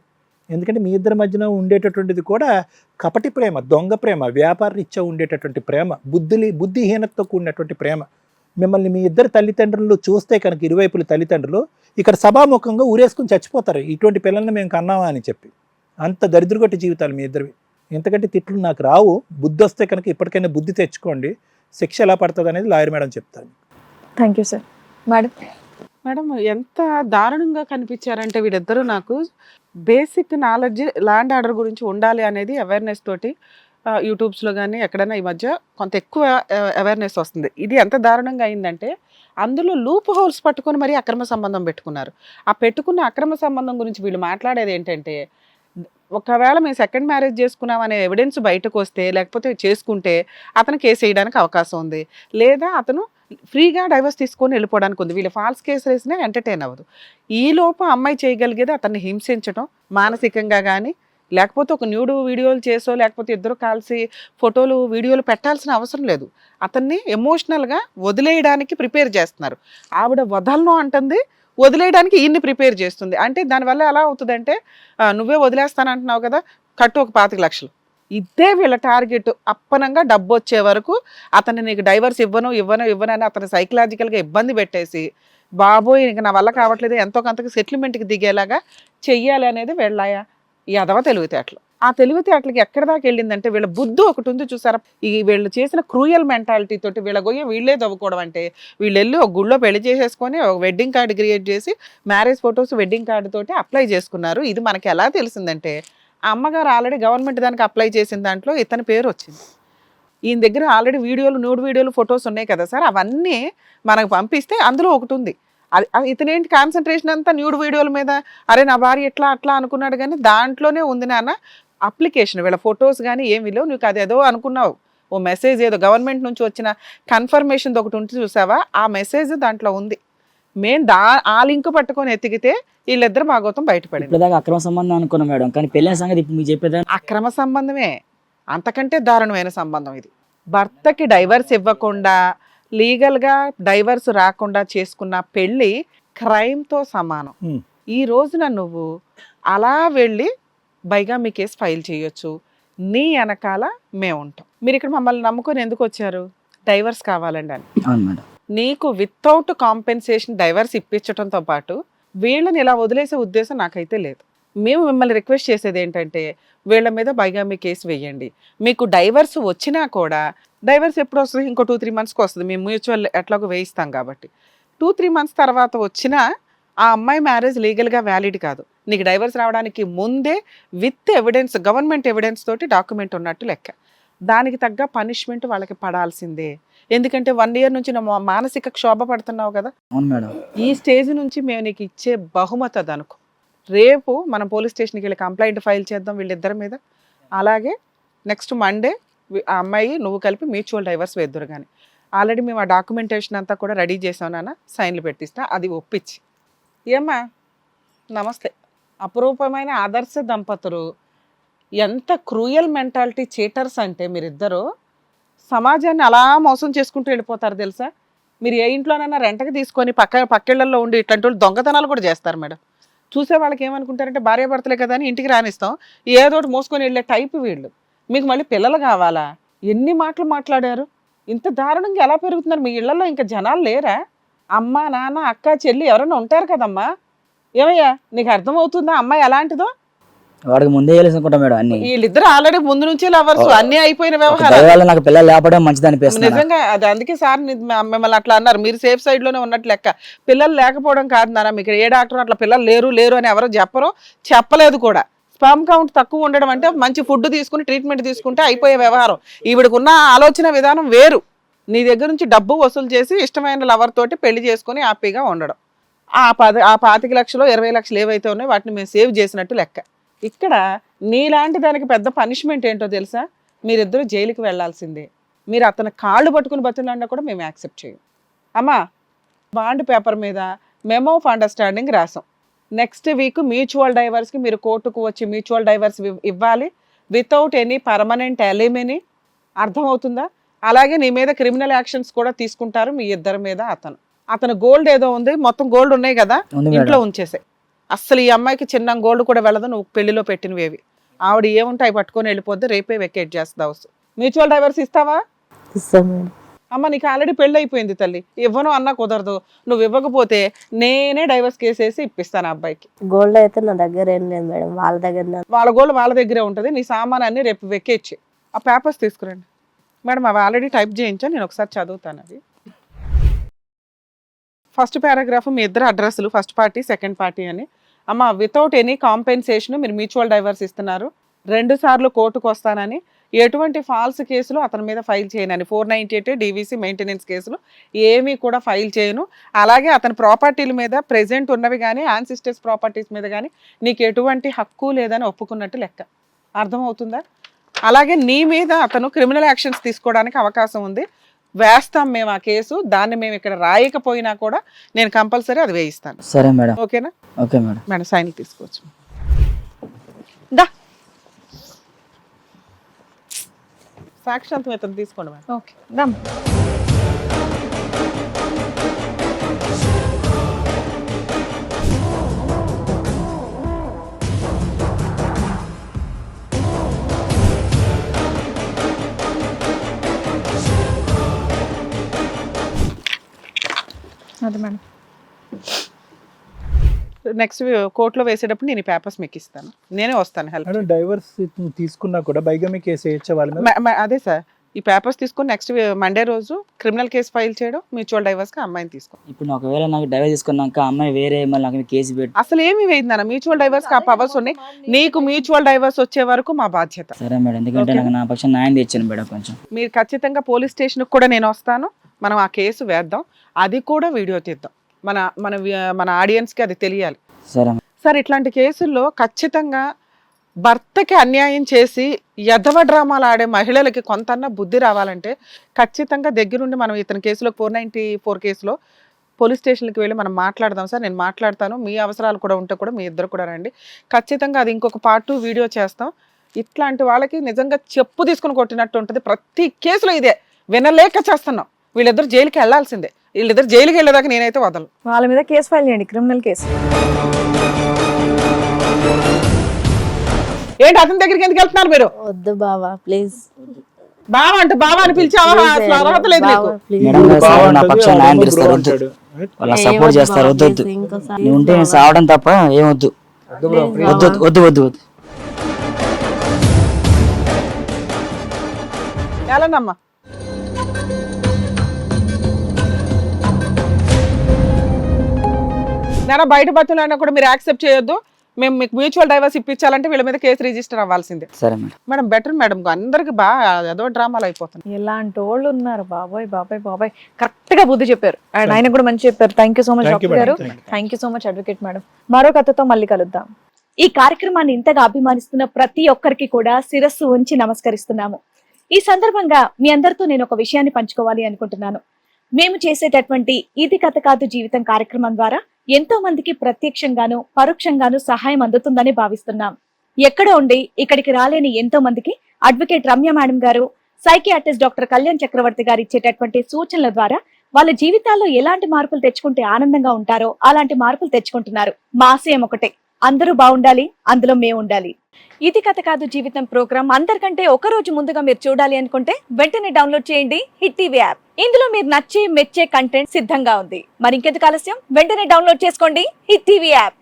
ఎందుకంటే మీ ఇద్దరి మధ్యన ఉండేటటువంటిది కూడా కపటి ప్రేమ, దొంగ ప్రేమ, వ్యాపార రీత్యా ఉండేటటువంటి ప్రేమ, బుద్ధిహీనతతో కూడినటువంటి ప్రేమ. మిమ్మల్ని మీ ఇద్దరు తల్లిదండ్రులు చూస్తే కనుక ఇరువైపుల తల్లిదండ్రులు ఇక్కడ సభాముఖంగా ఊరేసుకుని చచ్చిపోతారు, ఇటువంటి పిల్లల్ని మేము కన్నామా అని చెప్పి. అంత దరిద్రగొట్టి జీవితాలు మీ ఇద్దరివి. ఎంతకంటే తిట్లు నాకు రావు. బుద్ధి వస్తే కనుక ఇప్పటికైనా బుద్ధి తెచ్చుకోండి. శిక్ష ఎలా పడుతుంది అనేది లాయర్ మేడం చెప్తాను. Thank you sir. మేడం ఎంత దారుణంగా కనిపించారంటే వీళ్ళిద్దరూ నాకు బేసిక్ నాలెడ్జ్ ల్యాండ్ ఆర్డర్ గురించి ఉండాలి అనేది అవేర్నెస్ తోటి యూట్యూబ్స్లో కానీ ఎక్కడైనా ఈ మధ్య కొంత ఎక్కువ అవేర్నెస్ వస్తుంది. ఇది ఎంత దారుణంగా అయిందంటే అందులో లూప్ హోల్స్ పట్టుకొని మరీ అక్రమ సంబంధం పెట్టుకున్నారు. ఆ పెట్టుకున్న అక్రమ సంబంధం గురించి వీళ్ళు మాట్లాడేది ఏంటంటే ఒకవేళ మేము సెకండ్ మ్యారేజ్ చేసుకున్నాం అనే ఎవిడెన్స్ బయటకు వస్తే లేకపోతే చేసుకుంటే అతను కేసు వేయడానికి అవకాశం ఉంది, లేదా అతను ఫ్రీగా డైవర్స్ తీసుకొని వెళ్ళిపోవడానికి ఉంది. వీళ్ళు ఫాల్స్ కేసు వేసినా ఎంటర్టైన్ అవ్వదు. ఈలోపు అమ్మాయి చేయగలిగేది అతన్ని హింసించడం మానసికంగా కానీ, లేకపోతే ఒక న్యూడ్ వీడియోలు చేసో లేకపోతే ఇద్దరు కలిసి ఫోటోలు వీడియోలు పెట్టాల్సిన అవసరం లేదు. అతన్ని ఎమోషనల్గా వదిలేయడానికి ప్రిపేర్ చేస్తున్నారు. ఆవిడ వదలను అంటుంది, వదిలేయడానికి ఈయన్ని ప్రిపేర్ చేస్తుంది. అంటే దానివల్ల ఎలా అవుతుందంటే నువ్వే వదిలేస్తానంటున్నావు కదా, కట్టు ఒక 25 లక్షలు. ఇదే వీళ్ళ టార్గెట్. అప్పనంగా డబ్బు వచ్చే వరకు అతన్ని నీకు డైవర్స్ ఇవ్వను అని అతను సైకలాజికల్గా ఇబ్బంది పెట్టేసి బాబోయ్ ఇంక నా వల్ల కావట్లేదు ఎంతో కొంతకి సెటిల్మెంట్కి దిగేలాగా చెయ్యాలి అనేది వీళ్ళ ఈ అదవ తెలివితేటలు. ఆ తెలివితేటలకి ఎక్కడి దాకా వెళ్ళిందంటే వీళ్ళ బుద్ధి ఒకటి ఉంది చూసారా, ఈ వీళ్ళు చేసిన క్రూయల్ మెంటాలిటీ తోటి వీళ్ళ గొయ్య వీళ్ళే తవ్వుకోవడం. అంటే వీళ్ళు వెళ్ళి ఒక గుళ్ళో పెళ్లి చేసేసుకొని ఒక వెడ్డింగ్ కార్డు క్రియేట్ చేసి మ్యారేజ్ ఫొటోస్ వెడ్డింగ్ కార్డు తోటి అప్లై చేసుకున్నారు. ఇది మనకి ఎలా తెలిసిందంటే ఆ అమ్మగారు ఆల్రెడీ గవర్నమెంట్ దానికి అప్లై చేసిన దాంట్లో ఇతని పేరు వచ్చింది. ఈయన దగ్గర ఆల్రెడీ న్యూడ్ వీడియోలు ఫొటోస్ ఉన్నాయి కదా సార్, అవన్నీ మనకు పంపిస్తే అందులో ఒకటి ఉంది. అది ఇతనేంటి కాన్సన్ట్రేషన్ అంతా న్యూడ్ వీడియోల మీద, అరే నా భార్య ఎట్లా అట్లా అనుకున్నాడు, కానీ దాంట్లోనే ఉంది నాన్న అప్లికేషన్. వీళ్ళ ఫొటోస్ కానీ ఏమి లేవు, నీకు అదేదో అనుకున్నావు, ఓ మెసేజ్ ఏదో గవర్నమెంట్ నుంచి వచ్చిన కన్ఫర్మేషన్ ఒకటి ఉంటుంది చూసావా, ఆ మెసేజ్ దాంట్లో ఉంది. మేము ఆ లింక్ పట్టుకొని ఎతికితే వీళ్ళిద్దరు భాగవతం బయటపడింది. అక్రమ సంబంధం అనుకున్నాం మేడం, కానీ పెళ్ళైన సంగతి ఇప్పుడు మీకు చెప్పేదా అక్రమ సంబంధమే, అంతకంటే దారుణమైన సంబంధం ఇది. భర్తకి డైవర్స్ ఇవ్వకుండా లీగల్గా డైవర్స్ రాకుండా చేసుకున్న పెళ్ళి క్రైమ్తో సమానం. ఈ రోజున నువ్వు అలా వెళ్ళి బైగామి కేసు ఫైల్ చేయొచ్చు, నీ వెనకాల మేము ఉంటాం. మీరు ఇక్కడ మమ్మల్ని నమ్ముకొని ఎందుకు వచ్చారు? డైవర్స్ కావాలండి అని. నీకు వితౌట్ కాంపెన్సేషన్ డైవర్స్ ఇప్పించడంతో పాటు వీళ్ళని ఇలా వదిలేసే ఉద్దేశం నాకైతే లేదు. మేము మిమ్మల్ని రిక్వెస్ట్ చేసేది ఏంటంటే వీళ్ళ మీద బైగామి కేసు వేయండి. మీకు డైవర్స్ వచ్చినా కూడా, డైవర్స్ ఎప్పుడు వస్తుంది, ఇంకో 2-3 మంత్స్కి వస్తుంది, మేము మ్యూచువల్ ఎట్లాగో వేయిస్తాం కాబట్టి 2-3 మంత్స్ తర్వాత వచ్చినా ఆ అమ్మాయి మ్యారేజ్ లీగల్గా వ్యాలిడ్ కాదు. నీకు డైవర్స్ రావడానికి ముందే విత్ ఎవిడెన్స్, గవర్నమెంట్ ఎవిడెన్స్ తోటి డాక్యుమెంట్ ఉన్నట్టు లెక్క. దానికి తగ్గ పనిష్మెంట్ వాళ్ళకి పడాల్సిందే. ఎందుకంటే 1 year నుంచి నువ్వు మానసిక క్షోభ పడుతున్నావు కదా. అవును మేడం. ఈ స్టేజ్ నుంచి మేము నీకు ఇచ్చే బహుమతి అది అనుకో. రేపు మనం పోలీస్ స్టేషన్కి వెళ్ళి కంప్లైంట్ ఫైల్ చేద్దాం వీళ్ళిద్దరి మీద. అలాగే నెక్స్ట్ మండే ఆ అమ్మాయి నువ్వు కలిపి మ్యూచువల్ డైవర్స్ వేద్దురు కానీ. ఆల్రెడీ మేము ఆ డాక్యుమెంటేషన్ అంతా కూడా రెడీ చేసాం నాన్న, సైన్లు పెట్టిస్తా, అది ఒప్పించి. ఏమ్మా నమస్తే. అపురూపమైన ఆదర్శ దంపతులు, ఎంత క్రూయల్ మెంటాలిటీ చీటర్స్ అంటే మీరిద్దరూ సమాజాన్ని అలా మోసం చేసుకుంటూ వెళ్ళిపోతారు తెలుసా. మీరు ఏ ఇంట్లోనైనా రెంటకి తీసుకొని పక్కిళ్ళల్లో ఉండి ఇట్లాంటి వాళ్ళు దొంగతనాలు కూడా చేస్తారు మేడం. చూసే వాళ్ళకి ఏమనుకుంటారంటే భార్యాభర్తలే కదా అని ఇంటికి రానిస్తాం, ఏదో ఒకటి మోసుకొని వెళ్ళే టైప్ వీళ్ళు. మీకు మళ్ళీ పిల్లలు కావాలా? ఎన్ని మాటలు మాట్లాడారు? ఇంత దారుణంగా ఎలా పెరుగుతున్నారు మీ ఇళ్లలో? ఇంకా జనాలు లేరా? అమ్మ నాన్న అక్క చెల్లి ఎవరైనా ఉంటారు కదమ్మా. ఏమయ్యా నీకు అర్థమవుతుందా అమ్మాయి ఎలాంటిదో? వాడికి ముందే తెలుసుకుంటా మేడం అన్ని. వీళ్ళిద్దరు ఆల్రెడీ ముందు నుంచే లవర్స్, అన్ని అయిపోయిన వ్యవహారం. దయవల్ల నాకు పిల్లలు లేపడం మంచిది అనిపిస్తుంది. నిజంగా అది అందుకే సార్ మిమ్మల్ని అట్లా అన్నారు. మీరు సేఫ్ సైడ్ లోనే ఉన్నట్లు లెక్క. పిల్లలు లేకపోవడం కాదు నాన్న, మీకు ఏ డాక్టర్ అట్లా పిల్లలు లేరు అని ఎవరో చెప్పరు, చెప్పలేదు కూడా. స్పర్మ్ కౌంట్ తక్కువ ఉండడం అంటే మంచి ఫుడ్ తీసుకుని ట్రీట్మెంట్ తీసుకుంటే అయిపోయే వ్యవహారం. ఈవిడకున్న ఆలోచన విధానం వేరు. నీ దగ్గర నుంచి డబ్బు వసూలు చేసి ఇష్టమైన లవర్ తోటి పెళ్లి చేసుకుని హ్యాపీగా ఉండడం. ఆ 25 లక్షలు 20 లక్షలు ఏవైతే ఉన్నాయో వాటిని మేము సేవ్ చేసినట్టు లెక్క. ఇక్కడ నీలాంటి దానికి పెద్ద పనిష్మెంట్ ఏంటో తెలుసా? మీరిద్దరూ జైలుకి వెళ్లాల్సిందే. మీరు అతని కాళ్ళు పట్టుకుని బతులాడినా కూడా మేము యాక్సెప్ట్ చేయం. అమ్మా బాండ్ పేపర్ మీద మెమో ఆఫ్ అండర్స్టాండింగ్ రాసాం. నెక్స్ట్ వీక్ మ్యూచువల్ డైవర్స్కి మీరు కోర్టుకు వచ్చి మ్యూచువల్ డైవర్స్ ఇవ్వాలి వితౌట్ ఎనీ పర్మనెంట్ ఎలిమినీ. అర్థమవుతుందా? అలాగే నీ మీద క్రిమినల్ యాక్షన్స్ కూడా తీసుకుంటారు మీ ఇద్దరి మీద. అతను గోల్డ్ ఏదో ఉంది, మొత్తం గోల్డ్ ఉన్నాయి కదా ఇంట్లో ఉంచేసే. అస్సలు ఈ అమ్మాయికి చిన్న గోల్డ్ కూడా వెళ్ళదు, నువ్వు పెళ్లిలో పెట్టినవేవి. ఆవిడ ఏముంటే అవి పట్టుకొని వెళ్ళిపోద్ది, రేపే వెకేట్ చేస్తావు. మ్యూచువల్ డైవర్స్ ఇస్తావా? అమ్మ నీకు ఆల్రెడీ పెళ్ళి అయిపోయింది తల్లి, ఇవ్వను అన్నా కుదరదు. నువ్వు ఇవ్వకపోతే నేనే డైవర్స్ కేసేసి ఇప్పిస్తాను ఆ అబ్బాయికి. గోల్డ్ అయితే నా దగ్గర ఏం లేదు మేడం, వాళ్ళ దగ్గర. వాళ్ళ గోల్డ్ వాళ్ళ దగ్గరే ఉంటుంది. నీ సామాన్ అన్ని రేపు వెకేచ్చి ఆ పేపర్స్ తీసుకురండి మేడం. అవి ఆల్రెడీ టైప్ చేయించా, నేను ఒకసారి చదువుతాను. అది ఫస్ట్ పారాగ్రాఫ్ మీ ఇద్దరు అడ్రస్లు, ఫస్ట్ పార్టీ సెకండ్ పార్టీ అని. అమ్మ వితౌట్ ఎనీ కాంపెన్సేషన్ మీరు మ్యూచువల్ డైవర్స్ ఇస్తున్నారు. 2 సార్లు కోర్టుకు వస్తానని, ఎటువంటి ఫాల్స్ కేసులు అతని మీద ఫైల్ చేయనని, 498 DVC మెయింటెనెన్స్ కేసులు ఏమీ కూడా ఫైల్ చేయను. అలాగే అతని ప్రాపర్టీల మీద ప్రెజెంట్ ఉన్నవి కానీ యాన్సిస్టర్స్ ప్రాపర్టీస్ మీద కానీ నీకు ఎటువంటి హక్కు లేదని ఒప్పుకున్నట్టు లెక్క. అర్థమవుతుందా? అలాగే నీ మీద అతను క్రిమినల్ యాక్షన్స్ తీసుకోవడానికి అవకాశం ఉంది. వేస్తాం మేము ఆ కేసు. దాన్ని మేము ఇక్కడ రాయకపోయినా కూడా నేను కంపల్సరీ అది వేయిస్తాను. సరే మేడం. ఓకేనా? Okay madam. మేడం సైన్లు తీసుకోవచ్చు. దా సాక్షాంతం ఇతను తీసుకోండి మేడం. ఓకే దమ్. అది మేడం. నెక్స్ట్ కోర్టులో వేసేటప్పుడు నేను ఈ పేపర్స్ మీకు ఇస్తాను, నేనే వస్తాను హెల్ప్. డైవర్స్ తీసుకున్నా కూడా బైగమి కేసు వేయచ్చా వాళ్ళ మీద? అదే సార్, ఈ పేపర్స్ తీసుకొని నెక్స్ట్ మండే రోజు క్రిమినల్ కేసు ఫైల్ చేయడం, మ్యూచువల్ డైవర్స్కి అమ్మాయిని తీసుకో. ఇప్పుడు ఒకవేళ నాకు డైవర్స్ తీసుకున్నాక అమ్మాయి వేరే మళ్ళీ నాకు కేసు పెట్టి అసలు ఏమి వేయిందన్న మ్యూచువల్ డైవర్స్కి ఆ పవర్స్ ఉన్నాయి. నీకు మ్యూచువల్ డైవర్స్ వచ్చే వరకు మా బాధ్యత. సరే మేడం, ఎందుకంటే నాకు నా పక్షం న్యాయం తెచ్చాను మేడం. కొంచెం మీరు ఖచ్చితంగా పోలీస్ స్టేషన్కి కూడా నేను వస్తాను, మనం ఆ కేసు వేద్దాం, అది కూడా వీడియో తీద్దాం. మన మన మన ఆడియన్స్కి అది తెలియాలి. సరే సార్, ఇట్లాంటి కేసుల్లో ఖచ్చితంగా భర్తకి అన్యాయం చేసి యధవ డ్రామాలు ఆడే మహిళలకి కొంతన్నా బుద్ధి రావాలంటే ఖచ్చితంగా దగ్గరుండి మనం ఇతని కేసులో 494 కేసులో పోలీస్ స్టేషన్కి వెళ్ళి మనం మాట్లాడదాం సార్. నేను మాట్లాడతాను, మీ అవసరాలు కూడా ఉంటే కూడా మీ ఇద్దరు కూడా రండి. ఖచ్చితంగా అది ఇంకొక పార్ట్ 2 వీడియో చేస్తాం. ఇట్లాంటి వాళ్ళకి నిజంగా చెప్పు తీసుకుని కొట్టినట్టు ఉంటుంది. ప్రతి కేసులో ఇదే వినలేక చేస్తున్నాం. వీళ్ళిద్దరు జైలుకి వెళ్లాల్సిందే. వీళ్ళిద్దరు జైలుకి వెళ్ళేదాకా నేనైతే వదలను. వాళ్ళ మీద కేసు ఫైల్ చేయండి, క్రిమినల్ కేసు. ఏంటి అతని దగ్గరికి ఎందుకు వెళ్తున్నారు మీరు? వద్దు బావా ప్లీజ్. బావా అంటే బావా అని పిలిచే అసలు అర్హత లేదు నీకు. మేడం గారు సార్ నా పక్షం న్యాయం తీరుస్తారు, వద్దు. వాళ్ళ సపోర్ట్ చేస్తారు, వద్దు వద్దు. నువ్వు ఉంటే నేను సావడం తప్ప ఏమొద్దు. వద్దు వద్దు వద్దు వద్దు. ఎలానమ్మా? నేను బయట బతులన్నా కూడా మీరు యాక్సెప్ట్ చేయొద్దు. మేము మీకు మ్యూచువల్ డైవర్స్ ఇప్పించాలంటే వీళ్ళ మీద కేసు రిజిస్టర్ అవ్వాల్సిందే. సరే మేడం. మేడం బెటర్ మేడం, అందరికి బాగా ఏదో డ్రామాలు అయిపోతున్నాయి. ఎలాంటి వాళ్ళు ఉన్నారు బాబాయ్ బాబాయ్ బాబాయ్. కరెక్ట్ గా బుద్ధి చెప్పారు అండ్ ఆయన కూడా మంచి చెప్పారు. Thank you so much Thank you, doctor గారు. madam. Thank you. Thank you so much advocate madam. మరో కథతో మళ్ళీ కలుద్దాం. ఈ కార్యక్రమాన్ని ఇంతగా అభిమానిస్తున్న ప్రతి ఒక్కరికి కూడా శిరస్సు ఉంచి నమస్కరిస్తున్నాము. ఈ సందర్భంగా మీ అందరితో నేను ఒక విషయాన్ని పంచుకోవాలి అనుకుంటున్నాను. మేము చేసేటటువంటి ఇది కథ కాదు జీవితం కార్యక్రమం ద్వారా ఎంతో మందికి ప్రత్యక్షంగాను పరోక్షంగాను సహాయం అందుతుందని భావిస్తున్నాం. ఎక్కడ ఉండి ఇక్కడికి రాలేని ఎంతో మందికి అడ్వకేట్ రమ్య మేడం గారు, సైకియాట్రిస్ట్ డాక్టర్ కళ్యాణ్ చక్రవర్తి గారు ఇచ్చేటటువంటి సూచనల ద్వారా వాళ్ళ జీవితాల్లో ఎలాంటి మార్పులు తెచ్చుకుంటే ఆనందంగా ఉంటారో అలాంటి మార్పులు తెచ్చుకుంటున్నారు. మా ఆశయం ఒకటే, అందరూ బాగుండాలి, అందులో మేము ఉండాలి. ఇది కథ కాదు జీవితం ప్రోగ్రామ్ అందరికంటే ఒక రోజు ముందుగా మీరు చూడాలి అనుకుంటే వెంటనే డౌన్లోడ్ చేయండి హిట్ టీవీ యాప్. ఇందులో మీరు నచ్చే మెచ్చే కంటెంట్ సిద్ధంగా ఉంది. మరి ఇంకెందుకు ఆలస్యం, వెంటనే డౌన్లోడ్ చేసుకోండి హిట్ టీవీ యాప్.